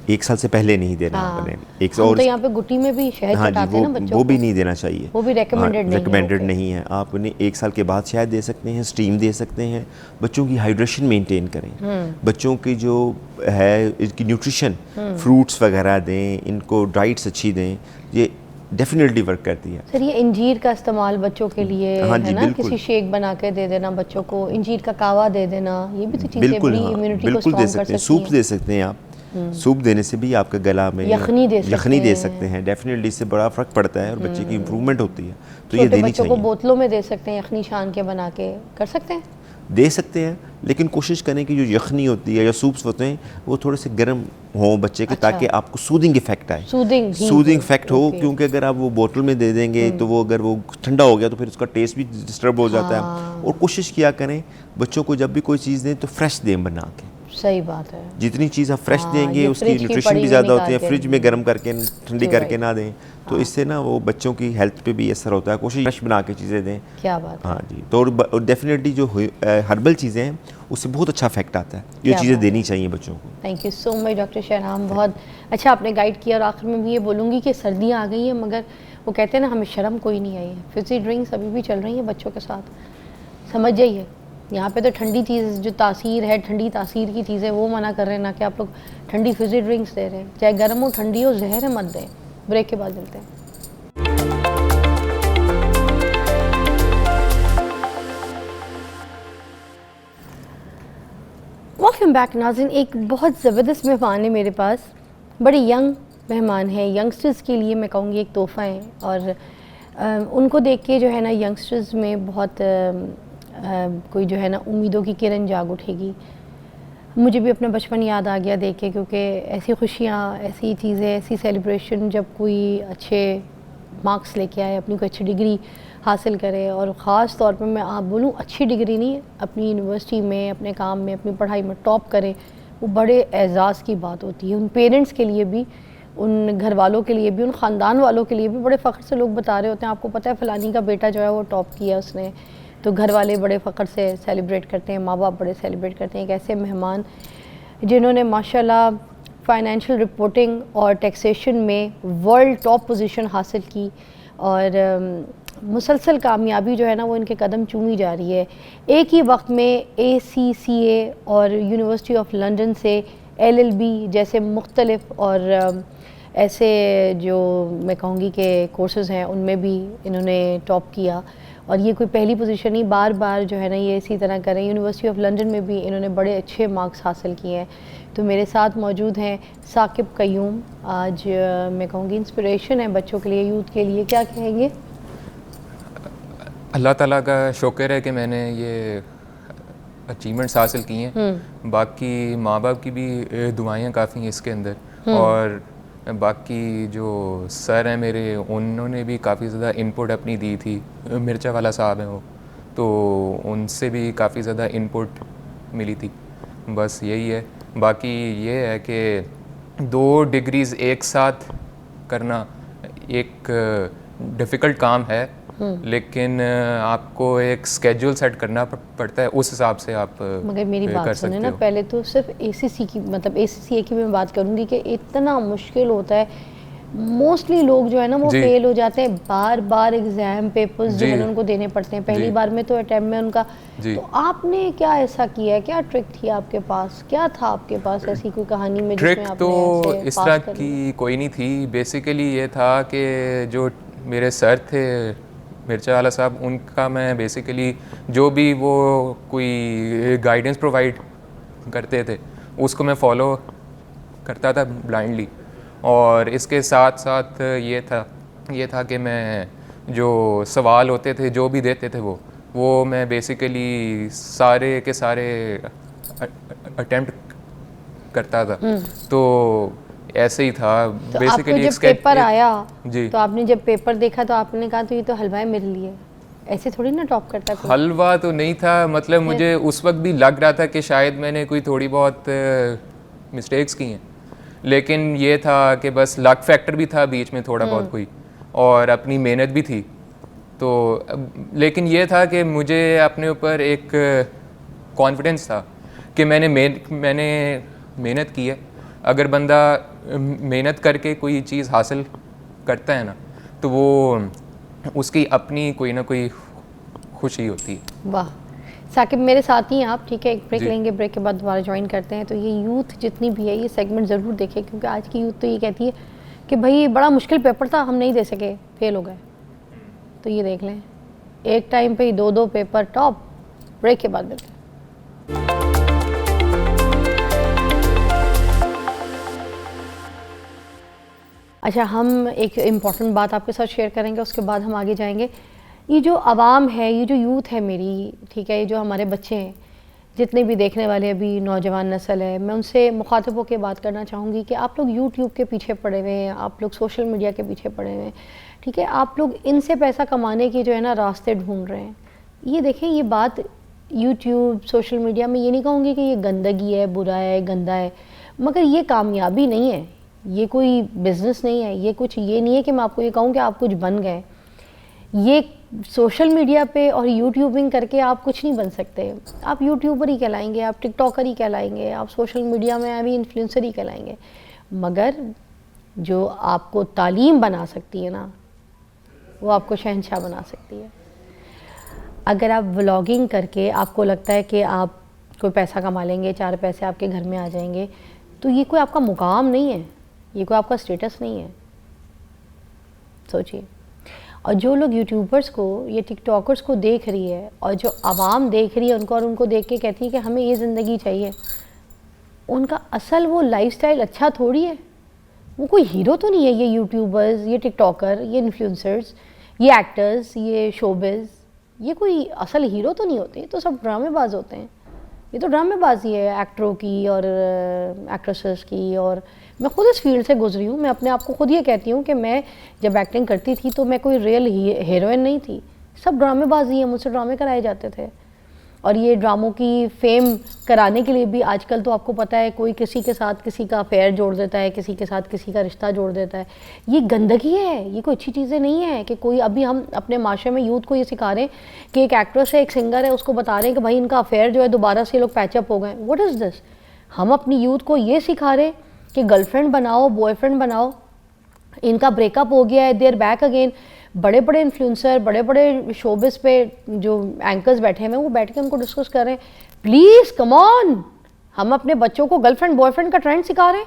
S2: 1 سال سے پہلے نہیں دینا آپ نے. ایک اور
S1: تو یہاں پہ گٹی میں بھی شہد چٹاتے ہیں نا بچوں کو,
S2: وہ بھی نہیں دینا چاہیے,
S1: وہ بھی
S2: ریکمینڈڈ نہیں ہے. آپ انہیں 1 سال کے بعد شہد دے سکتے ہیں, اسٹیم دے سکتے ہیں. بچوں کی ہائیڈریشن مینٹین کریں, بچوں کی جو ہے اس کی نیوٹریشن, فروٹس وغیرہ دیں, ان کو ڈائٹس اچھی دیں, یہ ڈیفینیٹلی ورک کرتی ہے.
S1: سر یہ انجیر کا استعمال بچوں کے لیے ہے نا, کسی شیک بنا کے دے دینا بچوں کو, انجیر کا کعوہ دے دینا, یہ بھی تو چیزیں بڑی امیونٹی کو اسٹرانگ کر سکتی ہیں.
S2: سوپ دے سکتے ہیں آپ, سوپ دینے سے بھی آپ کے گلا میں یخنی دے سکتے ہیں. ڈیفینیٹلی اس سے بڑا فرق پڑتا ہے اور بچے کی امپرومنٹ ہوتی ہے, تو یہ دینی چاہیے.
S1: بچوں کو بوتلوں میں دے سکتے ہیں, یخنی چھان کے بنا کے کر سکتے ہیں,
S2: دے سکتے ہیں, لیکن کوشش کریں کہ جو یخنی ہوتی ہے یا سوپس ہوتے ہیں وہ تھوڑے سے گرم ہوں بچے کے, تاکہ آپ کو سودنگ افیکٹ آئے, سودنگ افیکٹ ہو. کیونکہ اگر آپ وہ بوتل میں دے دیں گے تو وہ اگر وہ ٹھنڈا ہو گیا تو پھر اس کا ٹیسٹ بھی ڈسٹرب ہو جاتا ہے. اور کوشش کیا کریں بچوں کو جب بھی کوئی چیز دیں تو فریش دیں بنا کے.
S1: صحیح بات ہے,
S2: جتنی چیز آپ فریش دیں گے اس کی نیوٹریشن بھی زیادہ ہوتی ہے. فریج میں گرم کر کے ٹھنڈی کر کے نہ دیں, تو اس سے نا وہ بچوں کی ہیلتھ پہ بھی اثر ہوتا ہے. کوشش فریش بنا کے چیزیں دیں.
S1: کیا بات ہے.
S2: ہاں جی, تو ڈیفینیٹلی جو ہربل چیزیں ہیں اس سے بہت اچھا افیکٹ آتا ہے. یہ چیزیں دینی چاہیے بچوں کو.
S1: Thank you so much doctor Shahram, بہت اچھا آپ نے گائیڈ کیا. اور آخر میں بھی یہ بولوں گی کہ سردیاں آ گئی ہیں, مگر وہ کہتے ہیں نا ہمیں شرم کوئی نہیں آئی ہے. فزی ڈرنکس ابھی بھی چل رہی ہیں بچوں کے ساتھ, سمجھ جائیے یہاں پہ تو ٹھنڈی چیز جو تاثیر ہے، ٹھنڈی تاثیر کی چیزیں وہ منع کر رہے ہیں، نہ کہ آپ لوگ ٹھنڈی فزی ڈرنکس دے رہے ہیں. چاہے گرم ہو ٹھنڈی ہو، زہر ہے مت دیں. بریک کے بعد ملتے ہیں. ویلکم بیک ناظرین. ایک بہت زبردست مہمان ہے میرے پاس، بڑے ینگ مہمان ہیں. ینگسٹرز کے لیے میں کہوں گی ایک تحفہ ہے، اور ان کو دیکھ کے جو ہے نا ینگسٹرز میں بہت کوئی جو ہے نا امیدوں کی کرن جاگ اٹھے گی. مجھے بھی اپنا بچپن یاد آ گیا دیکھ کے، کیونکہ ایسی خوشیاں، ایسی چیزیں، ایسی سیلیبریشن جب کوئی اچھے مارکس لے کے آئے، اپنی کوئی اچھی ڈگری حاصل کرے، اور خاص طور پہ میں آپ بولوں اچھی ڈگری نہیں، اپنی یونیورسٹی میں، اپنے کام میں، اپنی پڑھائی میں ٹاپ کرے، وہ بڑے اعزاز کی بات ہوتی ہے. ان پیرنٹس کے لیے بھی، ان گھر والوں کے لیے بھی، ان خاندان والوں کے لیے بھی بڑے فخر سے لوگ بتا رہے ہوتے ہیں آپ کو پتہ ہے فلانی کا بیٹا جو ہے وہ ٹاپ کیا اس نے، تو گھر والے بڑے فخر سے سیلیبریٹ کرتے ہیں، ماں باپ بڑے سیلیبریٹ کرتے ہیں. ایک ایسے مہمان جنہوں نے ماشاءاللہ فائنینشیل رپورٹنگ اور ٹیکسیشن میں ورلڈ ٹاپ پوزیشن حاصل کی، اور مسلسل کامیابی جو ہے نا وہ ان کے قدم چومی جا رہی ہے. ایک ہی وقت میں ACCA اور یونیورسٹی آف لنڈن سے LLB جیسے مختلف اور ایسے جو میں کہوں گی کہ کورسز ہیں ان میں بھی انہوں نے ٹاپ کیا. اور یہ کوئی پہلی پوزیشن نہیں، بار بار جو ہے نا یہ اسی طرح کریں. یونیورسٹی آف لنڈن میں بھی انہوں نے بڑے اچھے مارکس حاصل کیے ہیں. تو میرے ساتھ موجود ہیں ثاقب قیوم. آج میں کہوں گی انسپریشن ہے بچوں کے لیے، یوتھ کے لیے. کیا کہیں گے؟
S3: اللہ تعالیٰ کا شکر ہے کہ میں نے یہ اچیومنٹس حاصل کی ہیں. باقی ماں باپ کی بھی دعائیں کافی ہیں اس کے اندر، اور باقی جو سر ہیں میرے انہوں نے بھی کافی زیادہ انپٹ اپنی دی تھی. مرچا والا صاحب ہیں وہ، تو ان سے بھی کافی زیادہ انپٹ ملی تھی. بس یہی ہے. باقی یہ ہے کہ 2 ڈگریز ایک ساتھ کرنا ایک ڈیفیکلٹ کام ہے، لیکن آپ کو ایک اسکیجول سیٹ کرنا پڑتا ہے، اس حساب سے آپ
S1: مگر میری بات سنیں نا، پہلے تو صرف ACC کی مطلب ACCA کی میں بات کروں گی کہ اتنا مشکل ہوتا ہے. موسٹلی لوگ جو ہے نا وہ فیل ہو جاتے ہیں، بار بار ایگزام پیپرز جو ہے نا ان کو دینے پڑتے ہیں. پہلی بار میں تو اٹیمپٹ میں ان کا. تو آپ نے کیا ایسا کیا ہے؟ کیا ٹرک تھی آپ کے پاس؟ کیا تھا آپ کے پاس ایسی کوئی کہانی میں جس میں آپ نے
S3: تو اس طرح کی کوئی نہیں تھی. بیسیکلی یہ تھا کہ جو میرے سر تھے مرچا والا صاحب، ان کا میں بیسیکلی جو بھی وہ کوئی گائیڈنس پرووائڈ کرتے تھے اس کو میں فالو کرتا تھا بلائنڈلی. اور اس کے ساتھ ساتھ یہ تھا کہ میں جو سوال ہوتے تھے جو بھی دیتے تھے وہ میں بیسیکلی سارے کے سارے اٹیمپٹ کرتا تھا. تو ایسے ہی تھا بیسیکلی.
S1: جب پیپر آیا تو آپ نے جب پیپر دیکھا تو آپ نے کہا تو یہ تو حلوہ ہے میرے لیے، ایسے تھوڑی نا ٹاپ کرتا کوئی.
S3: حلوہ تو نہیں تھا، مطلب مجھے اس وقت بھی لگ رہا تھا کہ شاید میں نے کوئی تھوڑی بہت مسٹیکس کی ہیں، لیکن یہ تھا کہ بس لک فیکٹر بھی تھا بیچ میں تھوڑا بہت کوئی، اور اپنی محنت بھی تھی. تو لیکن یہ تھا کہ مجھے اپنے اوپر ایک کانفیڈنس تھا کہ میں نے محنت کی ہے. اگر بندہ محنت کر کے کوئی چیز حاصل کرتا ہے نا تو وہ اس کی اپنی کوئی نہ کوئی خوشی ہوتی ہے.
S1: واہ ثاقب، میرے ساتھ ہی ہیں آپ، ٹھیک ہے؟ ایک بریک لیں گے، بریک کے بعد دوبارہ جوائن کرتے ہیں. تو یہ یوتھ جتنی بھی ہے یہ سیگمنٹ ضرور دیکھیں، کیونکہ آج کی یوتھ تو یہ کہتی ہے کہ بھائی بڑا مشکل پیپر تھا، ہم نہیں دے سکے، فیل ہو گئے. تو یہ دیکھ لیں ایک ٹائم پہ ہی 2 پیپر ٹاپ. بریک کے بعد ملتے ہیں. اچھا، ہم ایک امپورٹنٹ بات آپ کے ساتھ شیئر کریں گے، اس کے بعد ہم آگے جائیں گے. یہ جو عوام ہے، یہ جو یوتھ ہے میری، ٹھیک ہے، یہ جو ہمارے بچے ہیں، جتنے بھی دیکھنے والے ابھی نوجوان نسل ہے، میں ان سے مخاطب ہو کے بات کرنا چاہوں گی کہ آپ لوگ یوٹیوب کے پیچھے پڑے ہوئے ہیں، آپ لوگ سوشل میڈیا کے پیچھے پڑے ہوئے ہیں، ٹھیک ہے؟ آپ لوگ ان سے پیسہ کمانے کی جو ہے نا راستے ڈھونڈ رہے ہیں. یہ دیکھیں، یہ بات یوٹیوب سوشل میڈیا میں یہ نہیں کہوں گی کہ یہ گندگی ہے، برا ہے، گندا ہے، مگر یہ کامیابی نہیں ہے، یہ کوئی بزنس نہیں ہے، یہ کچھ یہ نہیں ہے کہ میں آپ کو یہ کہوں کہ آپ کچھ بن گئے. یہ سوشل میڈیا پہ اور یوٹیوبنگ کر کے آپ کچھ نہیں بن سکتے. آپ یوٹیوبر ہی کہلائیں گے، آپ ٹک ٹاکر ہی کہلائیں گے، آپ سوشل میڈیا میں ابھی انفلوئنسر ہی کہلائیں گے، مگر جو آپ کو تعلیم بنا سکتی ہے نا وہ آپ کو شہنشاہ بنا سکتی ہے. اگر آپ ولاگنگ کر کے آپ کو لگتا ہے کہ آپ کوئی پیسہ کما لیں گے, 4 پیسے آپ کے گھر میں آ جائیں گے, تو یہ کوئی آپ کا مقام نہیں ہے, یہ کوئی آپ کا اسٹیٹس نہیں ہے. سوچیے. اور جو لوگ یوٹیوبرس کو, یہ ٹک ٹاکرس کو دیکھ رہی ہے, اور جو عوام دیکھ رہی ہے ان کو, اور ان کو دیکھ کے کہتی ہے کہ ہمیں یہ زندگی چاہیے, ان کا اصل وہ لائف سٹائل اچھا تھوڑی ہے. وہ کوئی ہیرو تو نہیں ہے یہ یوٹیوبرز, یہ ٹک ٹاکر, یہ انفلوئنسرز, یہ ایکٹرز, یہ شوبز, یہ کوئی اصل ہیرو تو نہیں ہوتے, تو سب ڈرامے باز ہوتے ہیں. یہ تو ڈرامے بازی ہے ایکٹروں کی اور ایکٹریسز کی. اور میں خود اس فیلڈ سے گزری ہوں, میں اپنے آپ کو خود یہ کہتی ہوں کہ میں جب ایکٹنگ کرتی تھی تو میں کوئی ریئل ہیروئن نہیں تھی, سب ڈرامے بازی ہیں, مجھ سے ڈرامے کرائے جاتے تھے. اور یہ ڈراموں کی فیم کرانے کے لیے بھی آج کل تو آپ کو پتہ ہے کوئی کسی کے ساتھ کسی کا افیئر جوڑ دیتا ہے, کسی کے ساتھ کسی کا رشتہ جوڑ دیتا ہے. یہ گندگی ہے, یہ کوئی اچھی چیزیں نہیں ہے کہ کوئی, ابھی ہم اپنے معاشرے میں یوتھ کو یہ سکھا رہے ہیں کہ ایک ایکٹریس ہے, ایک سنگر ہے, اس کو بتا رہے ہیں کہ بھائی ان کا افیئر جو ہے دوبارہ سے یہ لوگ پیچ اپ ہو گئے. واٹ از دس؟ ہم اپنی یوتھ کو یہ سکھا رہے ہیں کہ گرل فرینڈ بناؤ, بوائے فرینڈ بناؤ, ان کا بریک اپ ہو گیا ہے, دے آر بیک اگین. بڑے بڑے انفلوئنسر, بڑے بڑے شوبز پہ جو اینکرز بیٹھے ہیں وہ بیٹھ کے ان کو ڈسکس کر رہے ہیں. پلیز کم آن, ہم اپنے بچوں کو گرل فرینڈ بوائے فرینڈ کا ٹرینڈ سکھا رہے ہیں.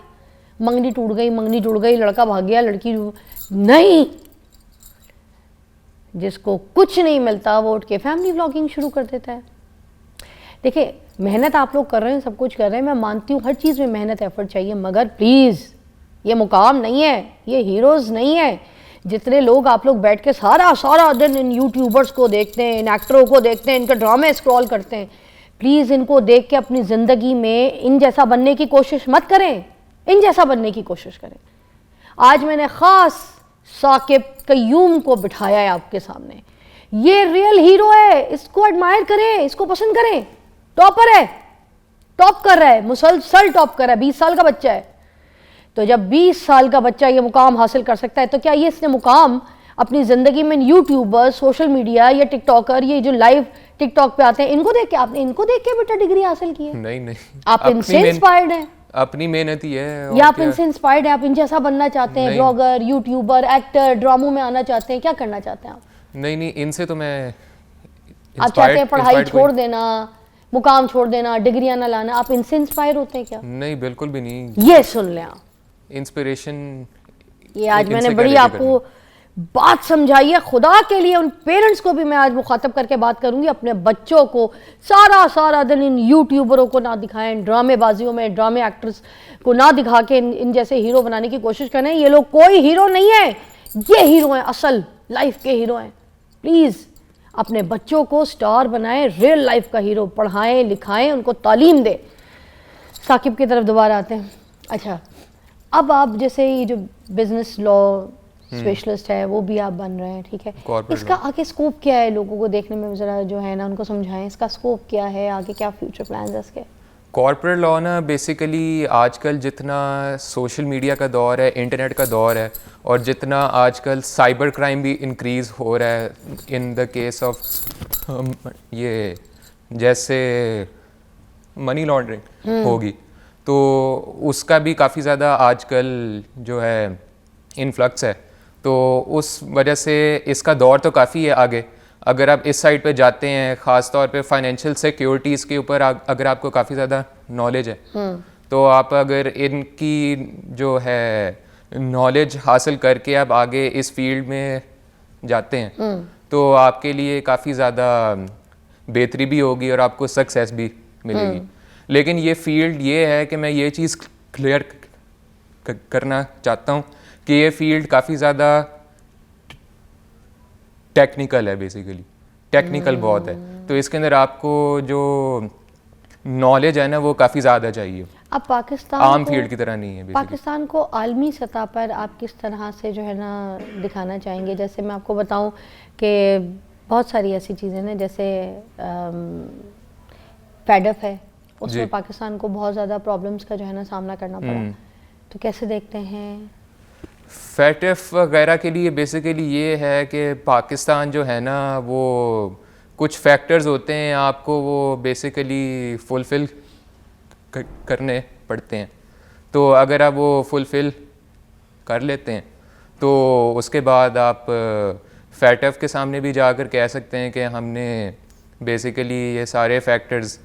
S1: منگنی ٹوٹ گئی, منگنی جڑ گئی, لڑکا بھاگ گیا, لڑکی نہیں. جس کو کچھ نہیں ملتا وہ اٹھ کے فیملی ولاگنگ شروع کر دیتا ہے. دیکھیں محنت آپ لوگ کر رہے ہیں, سب کچھ کر رہے ہیں, میں مانتی ہوں ہر چیز میں محنت ایفرٹ چاہیے, مگر پلیز یہ مقام نہیں ہے, یہ ہیروز نہیں ہے. جتنے لوگ آپ لوگ بیٹھ کے سارا دن ان یوٹیوبرز کو دیکھتے ہیں, ان ایکٹروں کو دیکھتے ہیں, ان کے ڈرامے اسکرول کرتے ہیں, پلیز ان کو دیکھ کے اپنی زندگی میں ان جیسا بننے کی کوشش مت کریں, ان جیسا بننے کی کوشش کریں. آج میں نے خاص ثاقب قیوم کو بٹھایا ہے آپ کے سامنے. یہ ریئل ہیرو ہے, اس کو ایڈمائر کریں, اس کو پسند کریں. ٹاپر ہے, ٹاپ کر رہا ہے, مسلسل ٹاپ کر رہا ہے, 20 سال کا بچہ ہے. تو جب 20 سال کا بچہ یہ مقام حاصل کر سکتا ہے تو کیا یہ اس نے مقام اپنی زندگی میں یوٹیوبر, سوشل میڈیا یا ٹک ٹاکر, یہ جو لائیو ٹک ٹاک پہ آتے ہیں, ان کو دیکھ کے آپ نے ان کو دیکھ کے بیٹا ڈگری حاصل کی ہے؟
S3: نہیں,
S1: آپ ان سے انسپائرڈ ہیں,
S3: اپنی محنت ہی ہے,
S1: یا آپ ان سے انسپائرڈ ہیں, آپ ان جیسا بننا چاہتے ہیں, بلاگر, یوٹیوبر, ایکٹر, ڈراموں میں آنا چاہتے ہیں, کیا کرنا چاہتے ہیں آپ؟
S3: نہیں, ان سے تو میں,
S1: آپ چاہتے ہیں پڑھائی چھوڑ دینا, مقام چھوڑ دینا, ڈگریاں نہ لانا, آپ ان سے انسپائر ہوتے ہیں کیا؟
S3: نہیں, بالکل بھی نہیں.
S1: یہ سن لیں آپ,
S3: انسپریشن
S1: یہ آج میں نے بڑی آپ کو بات سمجھائی ہے. خدا کے لیے ان پیرنٹس کو بھی میں آج مخاطب کر کے بات کروں گی, اپنے بچوں کو سارا دن ان یوٹیوبروں کو نہ دکھائیں, ڈرامے بازیوں میں ڈرامے ایکٹرز کو نہ دکھا کے ان جیسے ہیرو بنانے کی کوشش کریں. یہ لوگ کوئی ہیرو نہیں ہے, یہ ہیرو ہیں, اصل لائف کے ہیرو ہیں. پلیز اپنے بچوں کو سٹار بنائیں, ریئل لائف کا ہیرو, پڑھائیں لکھائیں, ان کو تعلیم دیں. ثاقب کی طرف دوبارہ آتے ہیں. اچھا, اب آپ جیسے یہ جو بزنس لا اسپیشلسٹ ہے وہ بھی آپ بن رہے ہیں, ٹھیک ہے, اس کا آگے اسکوپ کیا ہے؟ لوگوں کو دیکھنے میں ذرا جو ہے نا ان کو سمجھائیں, اس کا اسکوپ کیا ہے آگے, کیا فیوچر پلانز ہے اس کے؟
S3: کارپوریٹ لا نا بیسیکلی آج کل جتنا سوشل میڈیا کا دور ہے, انٹرنیٹ کا دور ہے, اور جتنا آج کل سائبر کرائم بھی انکریز ہو رہا ہے ان دا کیس آف یہ جیسے منی لانڈرنگ ہوگی, تو اس کا بھی کافی زیادہ آج کل جو ہے انفلکس ہے. تو اس وجہ سے اس کا دور تو کافی ہے آگے. اگر آپ اس سائڈ پہ جاتے ہیں, خاص طور پہ فائنینشیل سیکیورٹیز کے اوپر اگر آپ کو کافی زیادہ نالج ہے, تو آپ اگر ان کی جو ہے نالج حاصل کر کے آپ آگے اس فیلڈ میں جاتے ہیں تو آپ کے لیے کافی زیادہ بہتری بھی ہوگی اور آپ کو سکسیس بھی ملے گی. لیکن یہ فیلڈ یہ ہے کہ میں یہ چیز کلیئر کرنا چاہتا ہوں کہ یہ فیلڈ کافی زیادہ ٹیکنیکل ہے, بیسیکلی ٹیکنیکل بہت ہے. تو اس کے اندر آپ کو جو نالج ہے نا وہ کافی زیادہ چاہیے.
S1: اب پاکستان
S3: عام فیلڈ کی طرح نہیں ہے.
S1: پاکستان کو عالمی سطح پر آپ کس طرح سے جو ہے نا دکھانا چاہیں گے؟ جیسے میں آپ کو بتاؤں کہ بہت ساری ایسی چیزیں ہیں, جیسے فیڈ اپ ہے, اس میں پاکستان کو بہت زیادہ پرابلمس کا جو ہے نا سامنا کرنا پڑا, تو کیسے دیکھتے ہیں؟
S3: فیٹ ایف وغیرہ کے لیے بیسیکلی یہ ہے کہ پاکستان جو ہے نا وہ کچھ فیکٹرز ہوتے ہیں آپ کو وہ بیسیکلی فلفل کرنے پڑتے ہیں. تو اگر آپ وہ فلفل کر لیتے ہیں تو اس کے بعد آپ فیٹ ایف کے سامنے بھی جا کر کہہ سکتے ہیں کہ ہم نے بیسیکلی یہ سارے فیکٹرز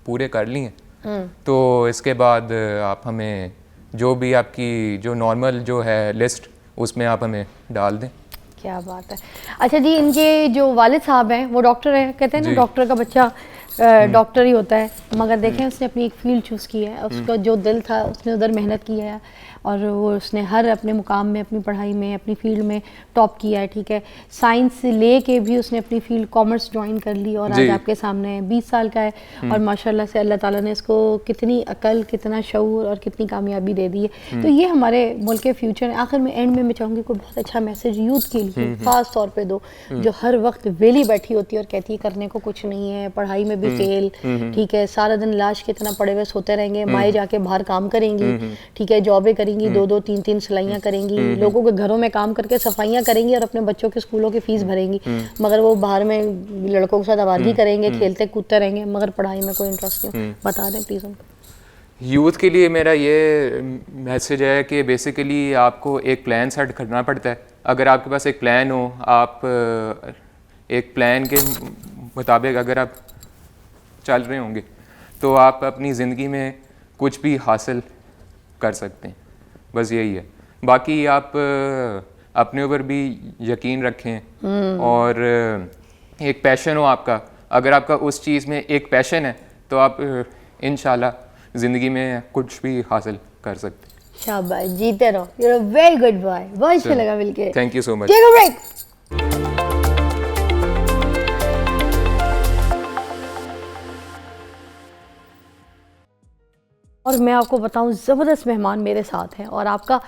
S3: پورے کر لی ہیں تو اس کے بعد آپ ہمیں جو بھی آپ کی جو نارمل جو ہے لسٹ اس میں آپ ہمیں ڈال دیں.
S1: کیا بات ہے. اچھا جی, ان کے جو والد صاحب ہیں وہ ڈاکٹر ہیں, کہتے ہیں نا ڈاکٹر کا بچہ ڈاکٹر ہی ہوتا ہے, مگر دیکھیں اس نے اپنی ایک فیلڈ چوز کی ہے, اس کا جو دل تھا اس نے ادھر محنت کی ہے اور وہ اس نے ہر اپنے مقام میں اپنی پڑھائی میں اپنی فیلڈ میں ٹاپ کیا ہے. ٹھیک ہے, سائنس لے کے بھی اس نے اپنی فیلڈ کامرس جوائن کر لی اور آج آپ کے سامنے 20 سال کا ہے اور ماشاءاللہ سے اللہ تعالیٰ نے اس کو کتنی عقل, کتنا شعور اور کتنی کامیابی دے دی ہے. تو یہ ہمارے ملک کے فیوچر ہے. آخر میں اینڈ میں میں چاہوں گی کوئی بہت اچھا میسیج یوتھ کے لیے خاص طور پہ دو جو ہر وقت ویلی بیٹھی ہوتی ہے اور کہتی ہے کرنے کو کچھ نہیں ہے, پڑھائی میں بھی فیل, ٹھیک ہے, سارا دن لاش کی طرح پڑے ہوئے سوتے رہیں گے, مائیں جا کے باہر کام کریں گی, ٹھیک ہے, جابیں کریں گی, 2-2 3-3 سلائیاں کریں گی, لوگوں کے گھروں میں کام کر کے صفائیاں کریں گی اور اپنے بچوں کے اسکولوں کی فیس بھریں گی, مگر وہ باہر میں لڑکوں کے ساتھ آوارگی کریں گے, کھیلتے کودتے رہیں گے, مگر پڑھائی میں کوئی انٹرسٹ نہیں. بتا دیں پلیز ان کو.
S3: یوتھ کے لیے میرا یہ میسیج ہے کہ بیسیکلی آپ کو ایک پلان سیٹ کرنا پڑتا ہے. اگر آپ کے پاس ایک پلان ہو, آپ ایک پلان کے مطابق اگر آپ چل رہے ہوں گے تو آپ اپنی زندگی میں کچھ بھی حاصل کر سکتے ہیں. بس یہی ہے. باقی آپ اپنے اوپر بھی یقین رکھیں اور ایک پیشن ہو آپ کا. اگر آپ کا اس چیز میں ایک پیشن ہے تو آپ انشاءاللہ زندگی میں کچھ بھی حاصل کر سکتے ہیں.
S1: شاباش, جیتے رہو. You are a very good boy. بہت اچھا لگا مل کے.
S3: Thank you so much.
S1: Take a break. اور میں آپ کو بتاؤں زبردست مہمان میرے ساتھ ہیں اور آپ کا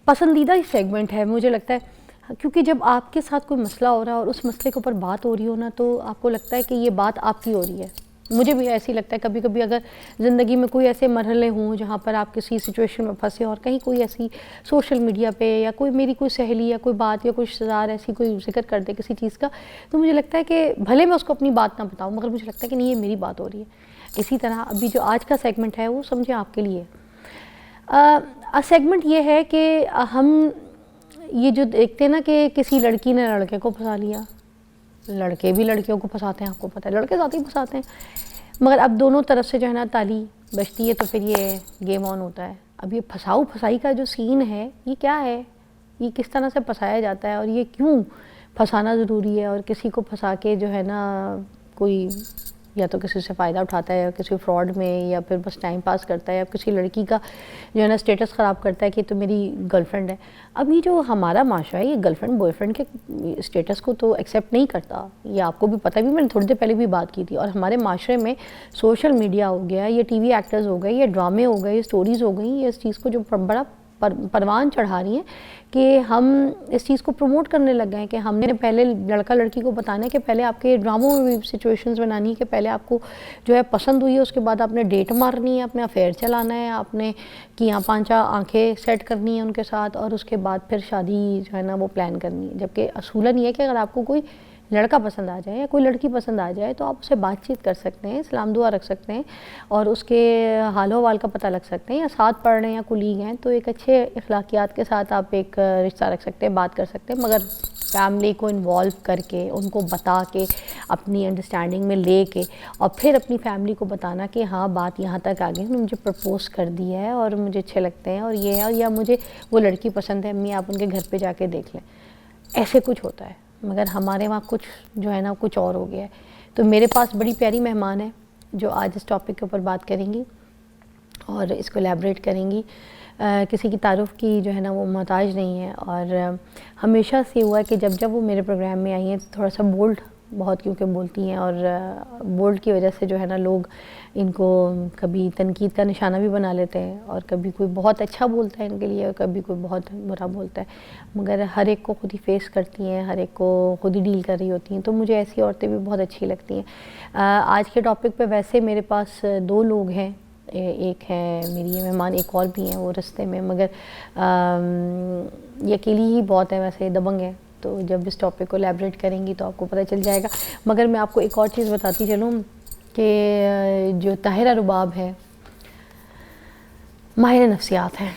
S1: پسندیدہ ہی سیگمنٹ ہے مجھے لگتا ہے, کیونکہ جب آپ کے ساتھ کوئی مسئلہ ہو رہا ہے اور اس مسئلے کے اوپر بات ہو رہی ہو نا تو آپ کو لگتا ہے کہ یہ بات آپ کی ہو رہی ہے. مجھے بھی ایسی لگتا ہے کبھی کبھی اگر زندگی میں کوئی ایسے مرحلے ہوں جہاں پر آپ کسی سچویشن میں پھنسے اور کہیں کوئی ایسی سوشل میڈیا پہ یا کوئی میری کوئی سہیلی یا کوئی بات یا کوئی رشتہ دار ایسی کوئی ذکر کر دے کسی چیز کا, تو مجھے لگتا ہے کہ بھلے میں اس کو اپنی بات نہ بتاؤں مگر مجھے لگتا ہے کہ نہیں یہ میری بات ہو رہی ہے. اسی طرح ابھی جو آج کا سیگمنٹ ہے وہ سمجھیں آپ کے لیے. سیگمنٹ یہ ہے کہ ہم یہ جو دیکھتے ہیں نا کہ کسی لڑکی نے لڑکے کو پھنسا لیا, لڑکے بھی لڑکیوں کو پھنساتے ہیں, آپ کو پتہ ہے لڑکے ذاتی پھنساتے ہیں, مگر اب دونوں طرف سے جو ہے نا تالی بجتی ہے تو پھر یہ گیم آن ہوتا ہے. اب یہ پھنساؤ پھنسائی کا جو سین ہے یہ کیا ہے, یہ کس طرح سے پھنسایا جاتا ہے اور یہ کیوں پھنسانا ضروری ہے, اور کسی کو پھنسا کے جو ہے نا کوئی یا تو کسی سے فائدہ اٹھاتا ہے یا کسی فراڈ میں یا پھر بس ٹائم پاس کرتا ہے یا کسی لڑکی کا جو ہے نا اسٹیٹس خراب کرتا ہے کہ تو میری گرل فرینڈ ہے. اب یہ جو ہمارا معاشرہ ہے یہ گرل فرینڈ بوائے فرینڈ کے اسٹیٹس کو تو ایکسیپٹ نہیں کرتا. یہ آپ کو بھی پتہ بھی, میں نے تھوڑی دیر پہلے بھی بات کی تھی. اور ہمارے معاشرے میں سوشل میڈیا ہو گیا, یہ ٹی وی ایکٹرز ہو گئے, یہ ڈرامے ہو گئے, یہ سٹوریز ہو گئیں, یہ اس چیز کو جو بڑا پروان چڑھا رہی ہیں کہ ہم اس چیز کو پروموٹ کرنے لگ گئے ہیں کہ ہم نے پہلے لڑکا لڑکی کو بتانا ہے کہ پہلے آپ کے ڈراموں میں بھی سچویشنز بنانی ہے کہ پہلے آپ کو جو ہے پسند ہوئی ہے, اس کے بعد آپ نے ڈیٹ مارنی ہے, اپنے افیئر چلانا ہے, آپ نے کہ یہاں 5 آنکھیں سیٹ کرنی ہیں ان کے ساتھ, اور اس کے بعد پھر شادی جو ہے نا وہ پلان کرنی ہے. جبکہ اصولاً یہ ہے کہ اگر آپ کو کوئی لڑکا پسند آ جائے یا کوئی لڑکی پسند آ جائے تو آپ اسے بات چیت کر سکتے ہیں, سلام دعا رکھ سکتے ہیں اور اس کے حال و حوال کا پتہ لگ سکتے ہیں, یا ساتھ پڑھ رہے ہیں یا کولیگ ہیں تو ایک اچھے اخلاقیات کے ساتھ آپ ایک رشتہ رکھ سکتے ہیں, بات کر سکتے ہیں. مگر فیملی کو انوالو کر کے, ان کو بتا کے, اپنی انڈرسٹینڈنگ میں لے کے, اور پھر اپنی فیملی کو بتانا کہ ہاں بات یہاں تک آ گئی, مجھے پرپوز کر دی ہے اور مجھے اچھے لگتے ہیں اور یہ ہے, یا مجھے وہ لڑکی پسند ہے, امی آپ ان کے گھر پہ جا کے دیکھ لیں. ایسے کچھ ہوتا ہے, مگر ہمارے وہاں کچھ جو ہے نا کچھ اور ہو گیا ہے. تو میرے پاس بڑی پیاری مہمان ہے جو آج اس ٹاپک کے اوپر بات کریں گی اور اس کو ایلیبریٹ کریں گی. کسی کی تعارف کی جو ہے نا وہ محتاج نہیں ہے, اور ہمیشہ سے ہوا ہے کہ جب جب وہ میرے پروگرام میں آئی ہیں تھوڑا سا بولڈ بہت کیونکہ بولتی ہیں, اور بولڈ کی وجہ سے جو ہے نا لوگ ان کو کبھی تنقید کا نشانہ بھی بنا لیتے ہیں, اور کبھی کوئی بہت اچھا بولتا ہے ان کے لیے اور کبھی کوئی بہت برا بولتا ہے, مگر ہر ایک کو خود ہی فیس کرتی ہیں, ہر ایک کو خود ہی ڈیل کر رہی ہوتی ہیں. تو مجھے ایسی عورتیں بھی بہت اچھی لگتی ہیں. آج کے ٹاپک پہ ویسے میرے پاس 2 لوگ ہیں, ایک ہے میری یہ مہمان, ایک اور بھی ہیں وہ رستے میں, مگر یہ اکیلی ہی بہت ہے, ویسے دبنگ ہے. تو جب اس ٹاپک کو ایلیبریٹ کریں گی تو آپ کو پتہ چل جائے گا. مگر میں آپ کو ایک اور چیز بتاتی چلوں کہ جو طاہرہ رباب ہے ماہر نفسیات ہیں,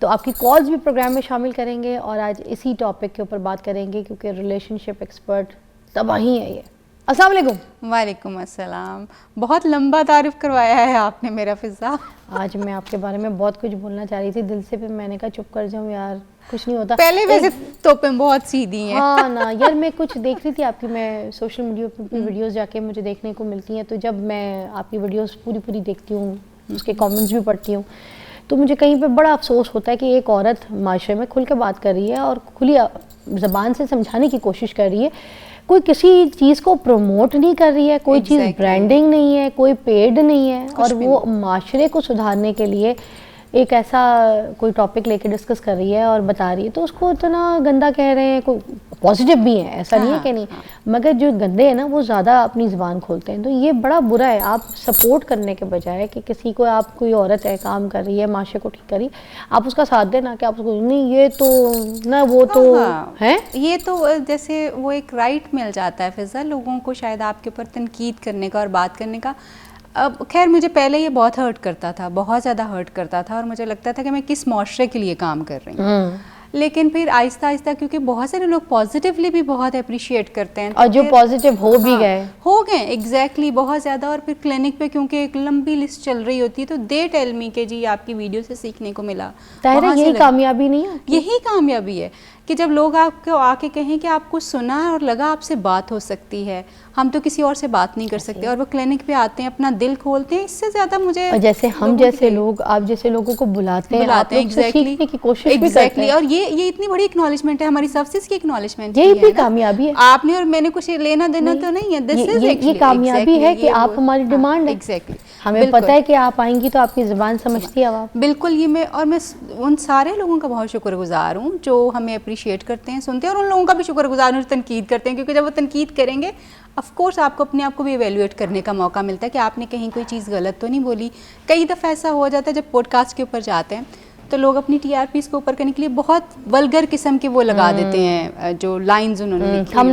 S1: تو آپ کی کالز بھی پروگرام میں شامل کریں گے اور آج اسی ٹاپک کے اوپر بات کریں گے, کیونکہ ریلیشن شپ ایکسپرٹ تباہی ہے یہ, السلام علیکم.
S4: وعلیکم السلام. بہت لمبا تعارف کروایا ہے آپ نے میرا فضا.
S1: آج میں آپ کے بارے میں بہت کچھ بولنا چاہ رہی تھی دل سے, پھر میں نے کہا چپ کر جاؤں یار, کچھ نہیں ہوتا.
S4: پہلے ویسے توپیں بہت سیدھی ہیں.
S1: ہاں نا یار, میں کچھ دیکھ رہی تھی آپ کی, میں سوشل میڈیا پہ ویڈیوز جا کے مجھے دیکھنے کو ملتی ہیں, تو جب میں آپ کی ویڈیوز پوری دیکھتی ہوں, اس کے کامنٹس بھی پڑھتی ہوں, تو مجھے کہیں پہ بڑا افسوس ہوتا ہے کہ ایک عورت معاشرے میں کھل کے بات کر رہی ہے اور کھلی زبان سے سمجھانے کی کوشش کر رہی ہے, کوئی کسی چیز کو پروموٹ نہیں کر رہی ہے, کوئی چیز برانڈنگ نہیں ہے, کوئی پیڈ نہیں ہے, اور وہ معاشرے کو سدھارنے کے لیے ایک ایسا کوئی ٹاپک لے کے ڈسکس کر رہی ہے اور بتا رہی ہے, تو اس کو اتنا گندا کہہ رہے ہیں. کوئی پازیٹیو بھی ہیں, ایسا نہیں ہے کہ نہیں, مگر جو گندے ہیں نا وہ زیادہ اپنی زبان کھولتے ہیں, تو یہ بڑا برا ہے. آپ سپورٹ کرنے کے بجائے کہ کسی کو, آپ کوئی عورت ہے کام کر رہی ہے معاشرے کو ٹھیک کر رہی ہے, آپ اس کا ساتھ دیں نا, کہ آپ اس کو نہیں یہ تو نہ وہ تو ہے.
S4: یہ تو جیسے وہ ایک رائٹ مل جاتا ہے فضا لوگوں کو شاید آپ کے اوپر تنقید کرنے کا اور بات کرنے کا. اب خیر مجھے پہلے یہ بہت ہرٹ کرتا تھا, بہت زیادہ ہرٹ کرتا تھا, اور مجھے لگتا تھا کہ میں کس معاشرے کے لیے کام کر رہی ہوں. لیکن پھر آہستہ آہستہ, کیونکہ بہت سارے لوگ پازیٹیولی بھی بہت اپریشیٹ کرتے ہیں,
S1: اور جو پازیٹیو ہو بھی گئے
S4: ایگزیکٹلی بہت زیادہ. اور پھر کلینک پہ کیونکہ ایک لمبی لسٹ چل رہی ہوتی ہے, تو دے ٹیل می کہ جی آپ کی ویڈیو سے سیکھنے کو ملا.
S1: یہی کامیابی نہیں ہے,
S4: یہی کامیابی ہے کہ جب لوگ آپ کو آ کے کہیں کہ آپ کو سنا اور لگا آپ سے بات ہو سکتی ہے, ہم تو کسی اور سے بات نہیں کر سکتے, اور وہ کلینک پہ آتے ہیں اپنا دل کھولتے ہیں. اس سے زیادہ مجھے
S1: جیسے ہم جیسے لوگ, آپ جیسے لوگوں کو بلاتے ہیں سیکھنے کی کوشش بھی کرتے ہیں,
S4: اور یہ اتنی بڑی اکنالجمنٹ ہے, ہماری سبسز کی اکنالجمنٹ.
S1: یہی بھی کامیابی ہے.
S4: آپ نے اور میں نے کچھ لینا دینا تو نہیں ہے,
S1: یہ کامیابی ہے کہ آپ ہماری ڈیمانڈ ہے.
S4: ایگزیکٹلی,
S1: ہمیں پتہ ہے کہ آپ آئیں گی تو آپ کی زبان سمجھتی ہے آپ.
S4: بالکل. یہ میں ان سارے لوگوں کا بہت شکر گزار ہوں جو ہمیں اپریشیٹ کرتے ہیں, سنتے ہیں, اور ان لوگوں کا بھی شکر گزار ہوں جو تنقید کرتے ہیں, کیونکہ جب وہ تنقید کریں گے آف کورس آپ کو اپنے آپ کو بھی ایویلویٹ کرنے کا موقع ملتا ہے کہ آپ نے کہیں کوئی چیز غلط تو نہیں بولی. کئی دفعہ ایسا ہو جاتا ہے جب پوڈ کاسٹ کے اوپر جاتے ہیں تو لوگ اپنی ٹی آر پیز کو اوپر کرنے کے لیے بہت ولگر قسم کے وہ لگا دیتے ہیں, جو لائنز انہوں نے تھم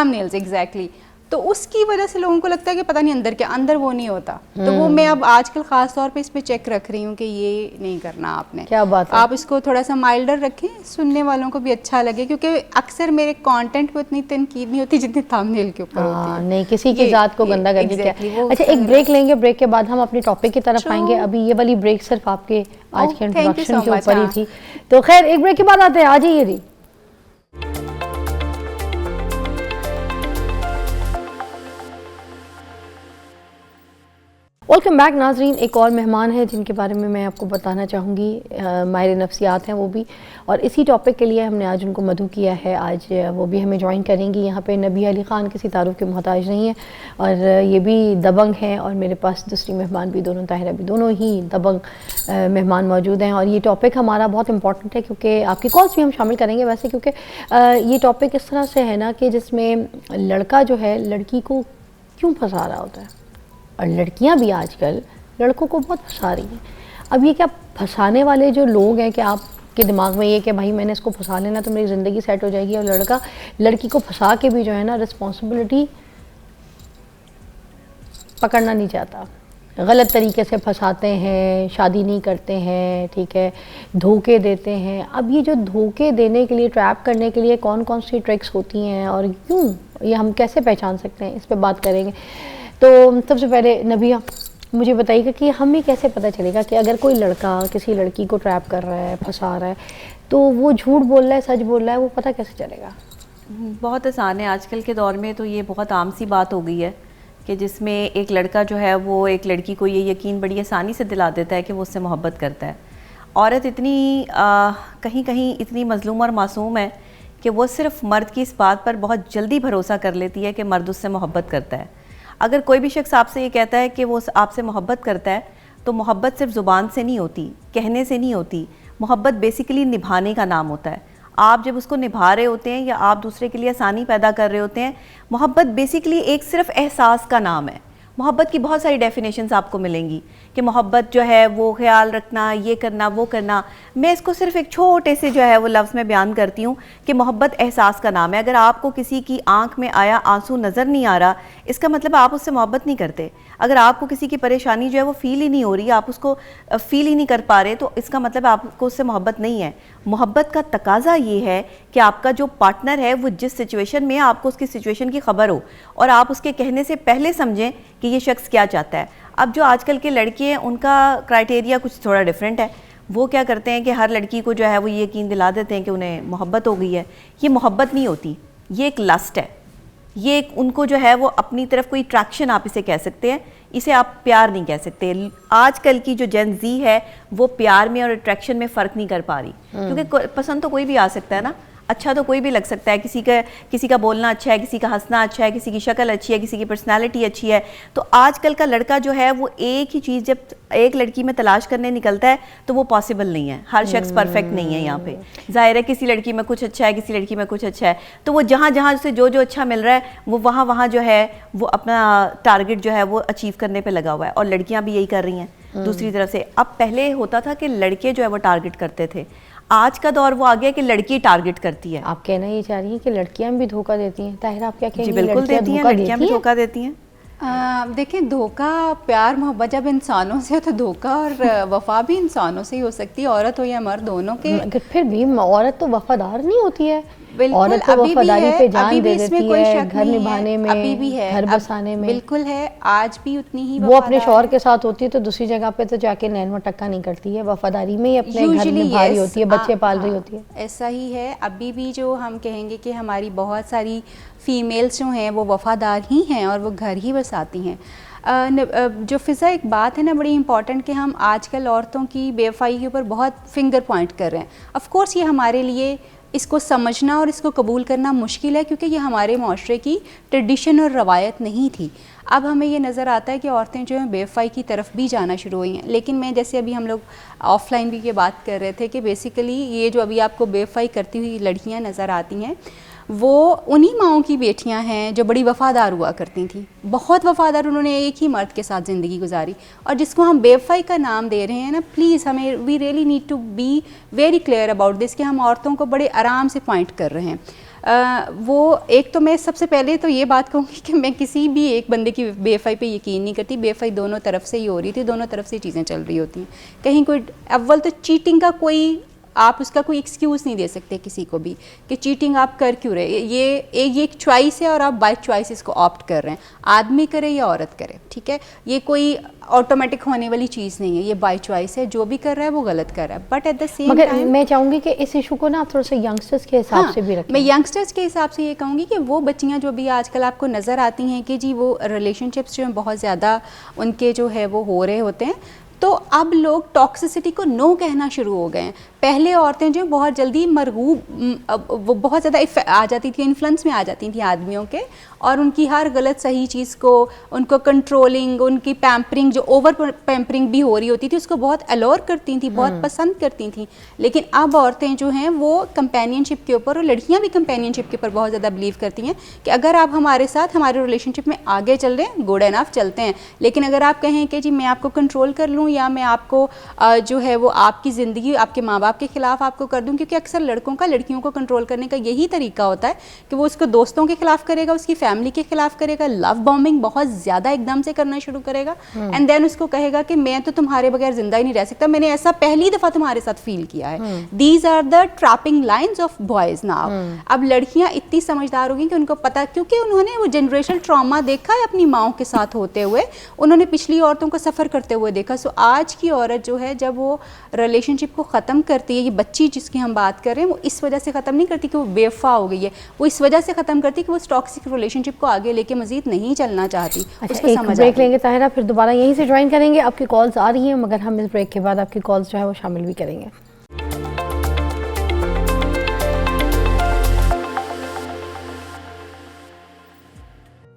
S4: نیلز. ایگزیکٹلی. تو اس کی وجہ سے لوگوں کو لگتا ہے کہ پتہ نہیں اندر کیا, اندر وہ نہیں ہوتا. تو وہ میں اب آج کل خاص طور پہ اس پہ چیک رکھ رہی ہوں کہ یہ نہیں کرنا آپ نے.
S1: کیا بات ہے.
S4: آپ اس کو تھوڑا سا مائلڈر رکھیں, سننے والوں کو بھی اچھا لگے, کیونکہ اکثر میرے کانٹینٹ پہ اتنی تنقید نہیں ہوتی جتنی تھم نیل کے اوپر ہوتی ہے.
S1: نہیں, کسی کی ذات کو گندا کر کے کیا. اچھا ایک بریک لیں گے, بریک کے بعد ہم اپنے ٹاپک کی طرف آئیں گے. ابھی یہ والی بریک صرف آپ کے آج کے انٹروڈکشن کے اوپر ہی تھی, تو خیر ایک بریک کے بعد آتے ہیں. آ جائیے جی. ویلکم بیک ناظرین. ایک اور مہمان ہے جن کے بارے میں آپ کو بتانا چاہوں گی, ماہر نفسیات ہیں وہ بھی, اور اسی ٹاپک کے لیے ہم نے آج ان کو مدعو کیا ہے. آج وہ بھی ہمیں جوائن کریں گی. یہاں پہ نبیہ علی خان کسی تعارف کے محتاج نہیں ہے, اور یہ بھی دبنگ ہیں, اور میرے پاس دوسری مہمان بھی دونوں, طاہرہ بھی, دونوں ہی دبنگ مہمان موجود ہیں. اور یہ ٹاپک ہمارا بہت امپورٹنٹ ہے کیونکہ آپ کی کالس بھی ہم شامل کریں گے ویسے, کیونکہ یہ ٹاپک اس طرح سے ہے نا کہ جس میں لڑکا جو ہے لڑکی کو کیوں پھنسا رہا ہوتا ہے, اور لڑکیاں بھی آج کل لڑکوں کو بہت پھنسا رہی ہیں. اب یہ کیا پھنسانے والے جو لوگ ہیں کہ آپ کے دماغ میں یہ کہ بھائی میں نے اس کو پھنسا لینا تو میری زندگی سیٹ ہو جائے گی, اور لڑکا لڑکی کو پھنسا کے بھی جو ہے نا رسپانسبلٹی پکڑنا نہیں چاہتا, غلط طریقے سے پھنساتے ہیں, شادی نہیں کرتے ہیں, ٹھیک ہے, دھوکے دیتے ہیں. اب یہ جو دھوکے دینے کے لیے, ٹریپ کرنے کے لیے کون کون سی ٹرکس ہوتی ہیں اور کیوں, یہ ہم کیسے پہچان سکتے ہیں, اس پہ بات کریں گے. تو سب سے پہلے نبیہ مجھے بتائیے گا کہ ہمیں کیسے پتہ چلے گا کہ اگر کوئی لڑکا کسی لڑکی کو ٹریپ کر رہا ہے, پھنسا رہا ہے, تو وہ جھوٹ بول رہا ہے, سچ بول رہا ہے, وہ پتہ کیسے چلے گا؟
S5: بہت آسان ہے. آج کل کے دور میں تو یہ بہت عام سی بات ہو گئی ہے کہ جس میں ایک لڑکا جو ہے وہ ایک لڑکی کو یہ یقین بڑی آسانی سے دلا دیتا ہے کہ وہ اس سے محبت کرتا ہے. عورت اتنی کہیں کہیں اتنی مظلوم اور معصوم ہے کہ وہ صرف مرد کی اس بات پر بہت جلدی بھروسہ کر لیتی ہے کہ مرد اس سے محبت کرتا ہے. اگر کوئی بھی شخص آپ سے یہ کہتا ہے کہ وہ آپ سے محبت کرتا ہے تو محبت صرف زبان سے نہیں ہوتی, کہنے سے نہیں ہوتی. محبت بیسیکلی نبھانے کا نام ہوتا ہے. آپ جب اس کو نبھا رہے ہوتے ہیں یا آپ دوسرے کے لیے آسانی پیدا کر رہے ہوتے ہیں, محبت بیسیکلی ایک صرف احساس کا نام ہے. محبت کی بہت ساری ڈیفینیشنز آپ کو ملیں گی کہ محبت جو ہے وہ خیال رکھنا، یہ کرنا، وہ کرنا. میں اس کو صرف ایک چھوٹے سے جو ہے وہ لفظ میں بیان کرتی ہوں کہ محبت احساس کا نام ہے. اگر آپ کو کسی کی آنکھ میں آیا آنسو نظر نہیں آ رہا، اس کا مطلب آپ اس سے محبت نہیں کرتے. اگر آپ کو کسی کی پریشانی جو ہے وہ فیل ہی نہیں ہو رہی، آپ اس کو فیل ہی نہیں کر پا رہے، تو اس کا مطلب آپ کو اس سے محبت نہیں ہے. محبت کا تقاضا یہ ہے کہ آپ کا جو پارٹنر ہے وہ جس سچویشن میں ہے آپ کو اس کی سچویشن کی خبر ہو، اور آپ اس کے کہنے سے پہلے سمجھیں کہ یہ شخص کیا چاہتا ہے. اب جو آج کل کے لڑکے ہیں ان کا کرائٹیریا کچھ تھوڑا ڈیفرنٹ ہے. وہ کیا کرتے ہیں کہ ہر لڑکی کو جو ہے وہ یہ یقین دلا دیتے ہیں کہ انہیں محبت ہو گئی ہے. یہ محبت نہیں ہوتی، یہ ایک لسٹ ہے. یہ ایک ان کو جو ہے وہ اپنی طرف کوئی اٹریکشن آپ اسے کہہ سکتے ہیں، اسے آپ پیار نہیں کہہ سکتے. آج کل کی جو جن زی ہے وہ پیار میں اور اٹریکشن میں فرق نہیں کر پا رہی، کیونکہ پسند تو کوئی بھی آ سکتا ہے نا، اچھا تو کوئی بھی لگ سکتا ہے. کسی کا بولنا اچھا ہے، کسی کا ہنسنا اچھا ہے، کسی کی شکل اچھی ہے، کسی کی پرسنالٹی اچھی ہے. تو آج کل کا لڑکا جو ہے وہ ایک ہی چیز جب ایک لڑکی میں تلاش کرنے نکلتا ہے تو وہ پاسبل نہیں ہے. ہر شخص پرفیکٹ نہیں ہے. یہاں پہ ظاہر ہے کسی لڑکی میں کچھ اچھا ہے، کسی لڑکی میں کچھ اچھا ہے، تو وہ جہاں جہاں سے جو اچھا مل رہا ہے وہ وہاں جو ہے وہ اپنا ٹارگٹ جو ہے وہ اچیو کرنے پہ لگا ہوا ہے. اور لڑکیاں بھی یہی کر رہی ہیں دوسری طرف سے. اب پہلے ہوتا تھا کہ لڑکے جو ہے وہ ٹارگٹ کرتے تھے، آج کا دور وہ آ گیا کہ لڑکی ٹارگٹ کرتی ہے.
S1: آپ کہنا یہ چاہ رہی ہیں کہ لڑکیاں بھی دھوکہ دیتی ہیں؟ طاہرہ آپ کیا کہیں گی؟
S5: جی بالکل دیتی ہیں، لڑکیاں بھی دھوکہ دیتی ہیں.
S4: دیکھیں دھوکہ پیار محبت جب انسانوں سے تو دھوکہ اور وفا بھی انسانوں سے ہی ہو سکتی ہے، عورت ہو یا مرد دونوں کے.
S1: پھر بھی عورت تو وفادار نہیں ہوتی ہے.
S4: بالکل
S1: عورت تو وفاداری پہ جان دے دیتی ہے، گھر نبھانے میں،
S4: ابھی بھی ہے،
S1: گھر بسانے میں.
S4: بالکل ہے، آج بھی اتنی ہی
S1: وہ اپنے شوہر کے ساتھ ہوتی ہے تو دوسری جگہ پہ تو جا کے نین مٹکا نہیں کرتی ہے، وفاداری میں ہی اپنے گھر نبھا رہی ہوتی ہے، بچے پال رہی ہوتی ہے.
S4: ایسا ہی ہے. ابھی بھی جو ہم کہیں گے کہ ہماری بہت ساری فیمیلز جو ہیں وہ وفادار ہی ہیں اور وہ گھر ہی بساتی ہیں. جو فضا ایک بات ہے نا بڑی امپورٹنٹ کہ ہم آج کل عورتوں کی بے وفائی کے اوپر بہت فنگر پوائنٹ کر رہے ہیں. آف کورس یہ ہمارے لیے اس کو سمجھنا اور اس کو قبول کرنا مشکل ہے، کیونکہ یہ ہمارے معاشرے کی ٹریڈیشن اور روایت نہیں تھی. اب ہمیں یہ نظر آتا ہے کہ عورتیں جو ہیں بے وفائی کی طرف بھی جانا شروع ہوئی ہیں. لیکن میں جیسے ابھی ہم لوگ آف لائن بھی یہ بات کر رہے تھے کہ بیسیکلی یہ جو ابھی آپ کو بے وفائی کرتی ہوئی لڑکیاں نظر آتی ہیں وہ انہی ماؤں کی بیٹیاں ہیں جو بڑی وفادار ہوا کرتی تھیں، بہت وفادار. انہوں نے ایک ہی مرد کے ساتھ زندگی گزاری، اور جس کو ہم بے وفائی کا نام دے رہے ہیں نا، پلیز ہمیں we really need to be very clear about this کہ ہم عورتوں کو بڑے آرام سے پوائنٹ کر رہے ہیں. وہ ایک تو میں سب سے پہلے تو یہ بات کہوں گی کہ میں کسی بھی ایک بندے کی بے وفائی پہ یقین نہیں کرتی. بے وفائی دونوں طرف سے ہی ہو رہی تھی، دونوں طرف سے چیزیں چل رہی ہوتی ہیں. کہیں کوئی اول تو چیٹنگ کا کوئی آپ اس کا کوئی ایکسکیوز نہیں دے سکتے کسی کو بھی کہ چیٹنگ آپ کر کیوں رہے. یہ ایک چوائس ہے اور آپ بائی چوائس اس کو آپٹ کر رہے ہیں، آدمی کرے یا عورت کرے، ٹھیک ہے. یہ کوئی آٹومیٹک ہونے والی چیز نہیں ہے، یہ بائی چوائس ہے. جو بھی کر رہا ہے وہ غلط کر رہا ہے. But at the same time
S1: میں چاہوں گی کہ اس ایشو کو نا آپ تھوڑا سا ینگسٹرز کے حساب سے بھی رکھیں.
S4: میں ینگسٹرز کے حساب سے یہ کہوں گی کہ وہ بچیاں جو بھی آج کل آپ کو نظر آتی ہیں کہ جی وہ ریلیشن شپس جو ہیں بہت زیادہ ان کے جو ہے وہ ہو رہے ہوتے ہیں، تو اب لوگ ٹاکسسٹی کو نو کہنا شروع ہو گئے ہیں. پہلے عورتیں جو بہت جلدی مرغوب وہ بہت زیادہ آ جاتی تھیں، انفلوئنس میں آ جاتی تھیں آدمیوں کے، اور ان کی ہر غلط صحیح چیز کو ان کو کنٹرولنگ، ان کی پیمپرنگ جو اوور پیمپرنگ بھی ہو رہی ہوتی تھی اس کو بہت الور کرتی تھیں، بہت پسند کرتی تھیں. لیکن اب عورتیں جو ہیں وہ کمپینین شپ کے اوپر، اور لڑکیاں بھی کمپینین شپ کے اوپر بہت زیادہ بلیو کرتی ہیں کہ اگر آپ ہمارے ساتھ ہمارے ریلیشن شپ میں آگے چل رہے ہیں گڈ انف چلتے ہیں، لیکن اگر آپ کہیں کہ جی میں آپ کو کنٹرول کر لوں یا میں آپ کو جو ہے وہ آپ کی زندگی آپ کے ماں باپ کے خلاف آپ کو کر دوں، کیونکہ اکثر لڑکوں کا لڑکیوں کو کنٹرول کرنے کا یہی طریقہ ہوتا ہے کہ وہ اس کو دوستوں کے خلاف کرے گا، اس کی فیملی کے خلاف کرے گا، لو بامبنگ بہت زیادہ ایک دم سے کرنا شروع کرے گا، اینڈ دین اس کو کہے گا کہ میں تو تمہارے بغیر زندہ ہی نہیں رہ سکتا، میں نے ایسا پہلی دفعہ تمہارے ساتھ فیل کیا ہے. These are the trapping lines of boys now. اب لڑکیاں اتنی سمجھدار ہوگی کہ ان کو پتا، کیونکہ انہوں نے وہ جنریشنل ٹراما دیکھا ہے اپنی ماؤں کے ساتھ ہوتے ہوئے، انہوں نے پچھلی عورتوں کو سفر کرتے ہوئے دیکھا. سو آج کی عورت جو ہے جب وہ ریلیشن شپ کو ختم کرتی ہے، یہ بچی جس کی ہم بات کر رہے ہیں، وہ اس وجہ سے ختم نہیں کرتی کہ وہ بے وفا ہو گئی ہے، وہ اس وجہ سے ختم کرتی کہ وہ اس ٹاکسک ریلیشن شپ کو آگے لے کے مزید نہیں چلنا چاہتی. اس کو
S1: ایک
S4: سمجھ
S1: بریک لیں گے طاہرہ، پھر دوبارہ یہیں سے جوائن کریں گے. آپ کی کالز آ رہی ہیں مگر ہم اس بریک کے بعد آپ کی کالز جو ہے وہ شامل بھی کریں گے.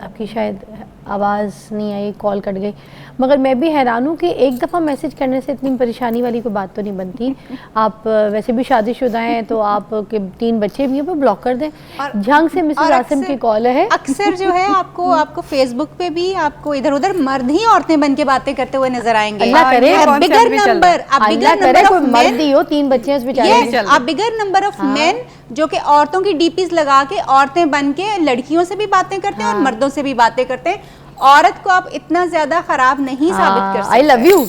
S1: آپ کی شاید آواز نہیں آئی, کال کٹ گئی. مگر میں بھی حیران ہوں کہ ایک دفعہ میسج کرنے سے اتنی پریشانی والی کوئی بات تو نہیں بنتی. آپ ویسے بھی شادی شدہ ہیں تو آپ کے 3 بچے بھی ہیں, وہ بلاک کر دیں. جھنگ سے مسز عاصم کی کال ہے.
S4: اکثر جو ہے آپ کو فیس بک پہ بھی آپ کو ادھر ادھر مرد ہی عورتیں بن کے باتیں کرتے ہوئے نظر آئیں گے.
S1: اللہ کرے کوئی مرد ہی ہو, 3 بچے ہیں اس بیچارے.
S4: a bigger number of men جو کہ عورتوں کی ڈی پیز لگا کے عورتیں بن کے لڑکیوں سے بھی باتیں کرتے ہیں اور مردوں سے بھی باتیں کرتے ہیں. عورت کو آپ اتنا زیادہ خراب نہیں ثابت کر سکتے.
S1: I love you.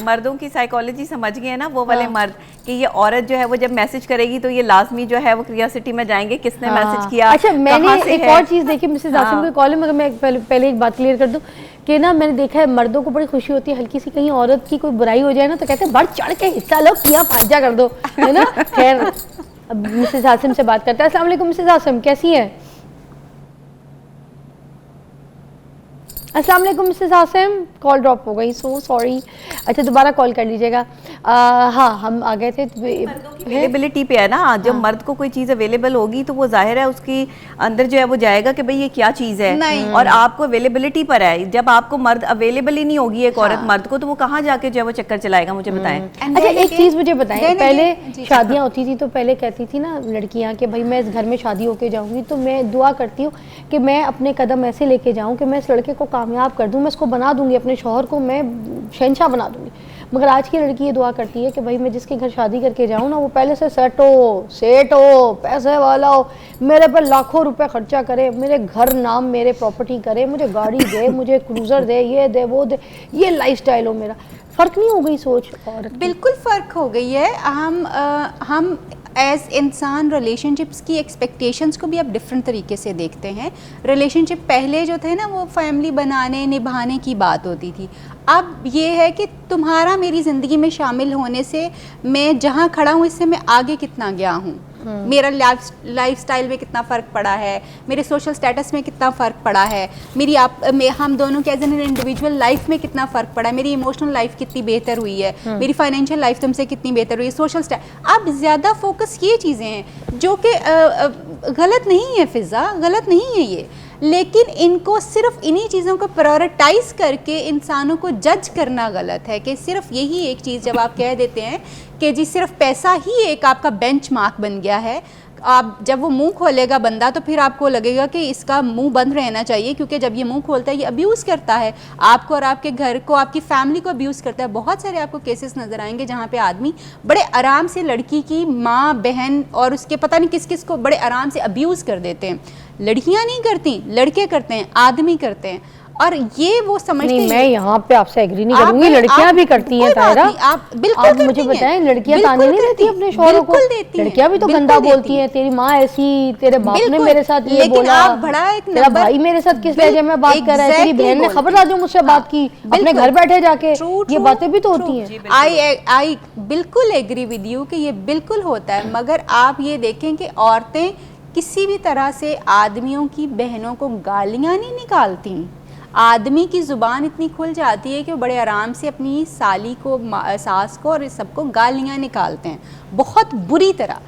S5: مردوں کی سائیکالوجی سمجھ گئے نا وہ والے مرد, کہ یہ عورت جو ہے وہ جب میسج کرے گی تو یہ لازمی جو ہے وہ کریوسٹی میں جائیں گے کس نے میسج کیا.
S1: اچھا میں نے ایک اور چیز دیکھی, مسز عاصم کی کال ہے, مگر میں پہلے ایک بات کلیئر کر دوں کہ نا میں نے دیکھا ہے مردوں کو بڑی خوشی ہوتی ہے ہلکی سی کہیں عورت کی کوئی برائی ہو جائے نا تو کہتے ہیں بڑھ چڑھ کے حصہ لو, کیا پھاجا کر دو, ہے نا. خیر اب مسز عاصم سے بات کرتے ہیں. السلام علیکم مسز عاصم, کیسی ہیں؟ السلام علیکم مسز عاصم, کال ڈراپ ہو گئی, سو سوری. اچھا دوبارہ کال کر لیجیے گا. ہاں ہم آ گئے تھے.
S5: اویلیبلٹی پہ ہے نا, جب مرد کو کوئی چیز اویلیبل ہوگی تو وہ ظاہر ہے اس کی اندر جو ہے وہ جائے گا کہ بھئی یہ کیا چیز ہے, اور آپ کو اویلیبلٹی پر ہے. جب آپ کو مرد اویلیبل ہی نہیں ہوگی ایک عورت مرد کو, تو وہ کہاں جا کے جو ہے وہ چکر چلائے گا, مجھے بتائیں.
S1: اچھا ایک چیز مجھے بتائیں, پہلے شادیاں ہوتی تھی تو پہلے کہتی تھی نا لڑکیاں کہ بھائی میں اس گھر میں شادی ہو کے جاؤں گی تو میں دعا کرتی ہوں کہ میں اپنے قدم ایسے لے کے جاؤں کہ میں اس لڑکے کو کامیاب کر دوں, میں اس کو بنا دوں گی, اپنے شوہر کو میں شہنشاہ بنا دوں گی. مگر آج کی لڑکی یہ دعا کرتی ہے کہ بھائی میں جس کے گھر شادی کر کے جاؤں نا وہ پہلے سے سیٹ ہو, پیسے والا ہو, میرے پر لاکھوں روپے خرچہ کرے, میرے گھر نام میرے پراپرٹی کرے, مجھے گاڑی دے, مجھے کروزر دے, یہ دے وہ دے, یہ لائف سٹائل ہو میرا. فرق نہیں ہو گئی سوچ عورت؟
S4: بالکل فرق ہو گئی ہے. ہم ایز انسان ریلیشن شپس کی ایکسپیکٹیشنس کو بھی اب ڈفرینٹ طریقے سے دیکھتے ہیں. ریلیشن شپ پہلے جو تھے نا وہ فیملی بنانے نبھانے کی بات ہوتی تھی. اب یہ ہے کہ تمہارا میری زندگی میں شامل ہونے سے میں جہاں کھڑا ہوں اس سے میں آگے کتنا گیا ہوں, میرا لائف سٹائل میں کتنا فرق پڑا ہے, میرے سوشل سٹیٹس میں کتنا فرق پڑا ہے, ہم دونوں کے ایز این انڈیویجول لائف میں کتنا فرق پڑا ہے, میری ایموشنل لائف کتنی بہتر ہوئی ہے, میری فائنینشیل لائف تم سے کتنی بہتر ہوئی ہے, سوشل سٹائل. اب زیادہ فوکس یہ چیزیں ہیں جو کہ غلط نہیں ہے, فضا غلط نہیں ہے یہ, لیکن ان کو صرف انہی چیزوں کو پرائورٹائز کر کے انسانوں کو جج کرنا غلط ہے. کہ صرف یہی ایک چیز جب آپ کہہ دیتے ہیں کہ جی صرف پیسہ ہی ایک آپ کا بینچ مارک بن گیا ہے, آپ جب وہ منہ کھولے گا بندہ تو پھر آپ کو لگے گا کہ اس کا منہ بند رہنا چاہیے, کیونکہ جب یہ منہ کھولتا ہے یہ ابیوز کرتا ہے آپ کو اور آپ کے گھر کو, آپ کی فیملی کو ابیوز کرتا ہے. بہت سارے آپ کو کیسز نظر آئیں گے جہاں پہ آدمی بڑے آرام سے لڑکی کی ماں بہن اور اس کے پتہ نہیں کس کس کو بڑے آرام سے ابیوز کر دیتے ہیں. لڑکیاں نہیں کرتی, لڑکے کرتے ہیں, آدمی کرتے ہیں. اور یہ وہ سمجھتے ہیں,
S1: میں یہاں پہ آپ سے ایگری نہیں کروں گی, لڑکیاں بھی کرتی ہیں طاہرہ.
S4: آپ بالکل
S1: مجھے بتائیں لڑکیاں تانے نہیں دیتی اپنے شوہروں کو؟ لڑکیاں بھی تو گندا بولتی ہیں, تیری ماں ایسی, تیرے باپ نے میرے ساتھ یہ بولا, تیرا بھائی میرے ساتھ کس لہجے میں بات کر رہا ہے, تیری بہن نے خبردار جو مجھ سے بات کی, اپنے گھر بیٹھے جا کے, یہ باتیں بھی تو ہوتی ہیں.
S4: آئی بالکل ایگری ود یو کہ یہ بالکل ہوتا ہے. مگر آپ یہ دیکھیں کہ عورتیں کسی بھی طرح سے آدمیوں کی بہنوں کو گالیاں نہیں نکالتی. آدمی کی زبان اتنی کھل جاتی ہے کہ وہ بڑے آرام سے اپنی سالی کو, ساس کو اور سب کو گالیاں نکالتے ہیں بہت بری طرح.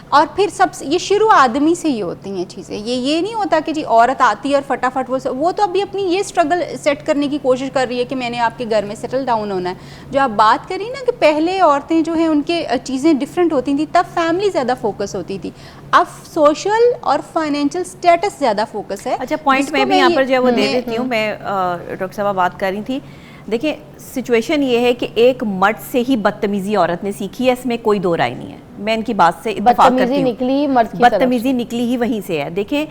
S4: اور پھر یہ شروع آدمی سے ہی ہوتی ہیں چیزیں. یہ نہیں ہوتا کہ جی عورت آتی ہے اور فٹافٹ وہ تو ابھی اپنی یہ اسٹرگل سیٹ کرنے کی کوشش کر رہی ہے کہ میں نے آپ کے گھر میں سیٹل ڈاؤن ہونا ہے. جو آپ بات کری نا کہ پہلے عورتیں جو ہیں ان کے چیزیں ڈفرینٹ ہوتی تھیں, تب فیملی زیادہ فوکس ہوتی تھی, اب سوشل اور فائنینشیل سٹیٹس زیادہ فوکس ہے.
S5: اچھا پوائنٹ میں بھی یہاں پر جو ہے وہ دے دیتی ہوں. میں ڈاکٹر صاحبہ بات کر رہی تھی, دیکھیں سچویشن یہ ہے کہ ایک مرد سے ہی بدتمیزی عورت نے سیکھی ہے, اس میں کوئی دو رائے نہیں ہے. میں ان کی بات سے اتفاق کرتی ہوں, بدتمیزی نکلی ہی وہیں سے ہے. دیکھیں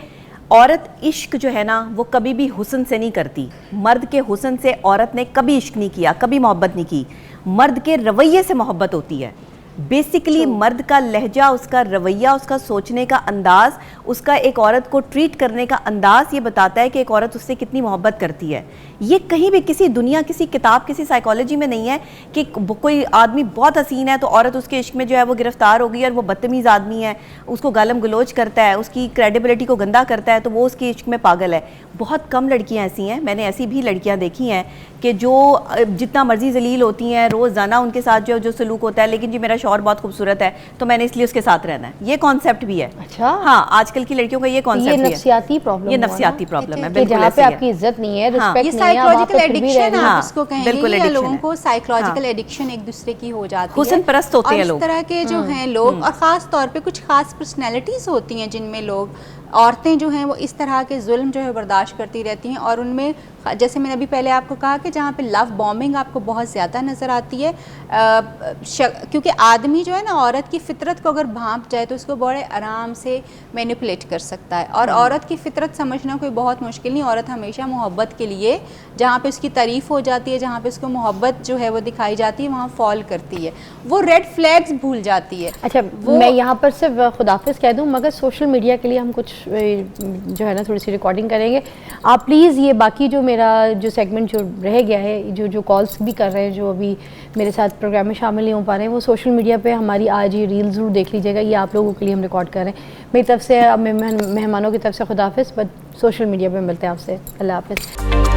S5: عورت عشق جو ہے نا وہ کبھی بھی حسن سے نہیں کرتی. مرد کے حسن سے عورت نے کبھی عشق نہیں کیا, کبھی محبت نہیں کی. مرد کے رویے سے محبت ہوتی ہے. بیسیکلی مرد کا لہجہ, اس کا رویہ, اس کا سوچنے کا انداز, اس کا ایک عورت کو ٹریٹ کرنے کا انداز یہ بتاتا ہے کہ ایک عورت اس سے کتنی محبت کرتی ہے. یہ کہیں بھی کسی دنیا, کسی کتاب, کسی سائیکالوجی میں نہیں ہے کہ کوئی آدمی بہت حسین ہے تو عورت اس کے عشق میں جو ہے وہ گرفتار ہو گئی اور وہ بدتمیز آدمی ہے, اس کو گالم گلوچ کرتا ہے, اس کی کریڈیبلٹی کو گندا کرتا ہے تو وہ اس کے عشق میں پاگل ہے. بہت کم لڑکیاں ایسی ہیں, میں نے ایسی بھی لڑکیاں دیکھی ہیں کہ جو جتنا مرضی ذلیل ہوتی ہیں, روزانہ ان کے ساتھ جو سلوک ہوتا ہے, لیکن جی میرا شوہر بہت خوبصورت ہے تو میں نے اس لیے اس کے ساتھ رہنا ہے, یہ کانسیپٹ بھی ہے.
S1: اچھا,
S5: ہاں آج کل کی لڑکیوں کا یہ کانسیپٹ
S1: یہ
S5: ہے,
S1: نفسیاتی پرابلم,
S5: یہ نفسیاتی پرابلم ہے,
S1: کہ
S5: بالکل
S1: جہاں پہ
S5: ایسے
S1: آپ کی عزت نہیں ہے,
S4: یہ
S1: رسپیکٹ نہیں ہے, وہاں پہ
S4: سائیکولوجیکل
S1: پھر بھی
S4: ایڈکشن
S1: رہنا.
S4: آپ اس کو کہیں
S5: بالکل
S4: گے, یا
S5: addiction
S4: لوگوں
S5: ہے.
S4: کو سائیکولوجیکل ایڈکشن ایک دوسرے کی ہو جاتی ہے,
S5: حسن پرست ہوتے ہیں
S4: اور
S5: لوگ.
S4: اس طرح کے جو ہیں لوگ, اور خاص طور پہ کچھ خاص پرسنالٹیز ہوتی ہیں جن میں لوگ, عورتیں جو ہیں وہ اس طرح کے ظلم جو ہے برداشت کرتی رہتی ہیں, اور ان میں جیسے میں نے ابھی پہلے آپ کو کہا کہ جہاں پہ لو بومبنگ آپ کو بہت زیادہ نظر آتی ہے, کیونکہ آدمی جو ہے نا عورت کی فطرت کو اگر بھانپ جائے تو اس کو بڑے آرام سے مینیپولیٹ کر سکتا ہے, اور عورت کی فطرت سمجھنا کوئی بہت مشکل نہیں. عورت ہمیشہ محبت کے لیے جہاں پہ اس کی تعریف ہو جاتی ہے, جہاں پہ اس کو محبت جو ہے وہ دکھائی جاتی ہے, وہاں فال کرتی ہے, وہ ریڈ فلیگز بھول جاتی ہے.
S1: اچھا, میں یہاں پر صرف خدافظ کہہ دوں, مگر سوشل میڈیا کے لیے ہم کچھ جو ہے نا تھوڑی سی ریکارڈنگ کریں گے. آپ پلیز یہ باقی جو میرا جو سیگمنٹ جو رہ گیا ہے, جو کالس بھی کر رہے ہیں, جو ابھی میرے ساتھ پروگرام میں شامل نہیں ہو پا رہے ہیں, وہ سوشل میڈیا پہ ہماری آج یہ ریل ضرور دیکھ لیجیے گا. یہ آپ لوگوں کے لیے ہم ریکارڈ کر رہے ہیں. میری طرف سے مہمانوں کی طرف سے خدافظ, بٹ سوشل میڈیا پہ ملتے ہیں آپ سے. اللہ حافظ.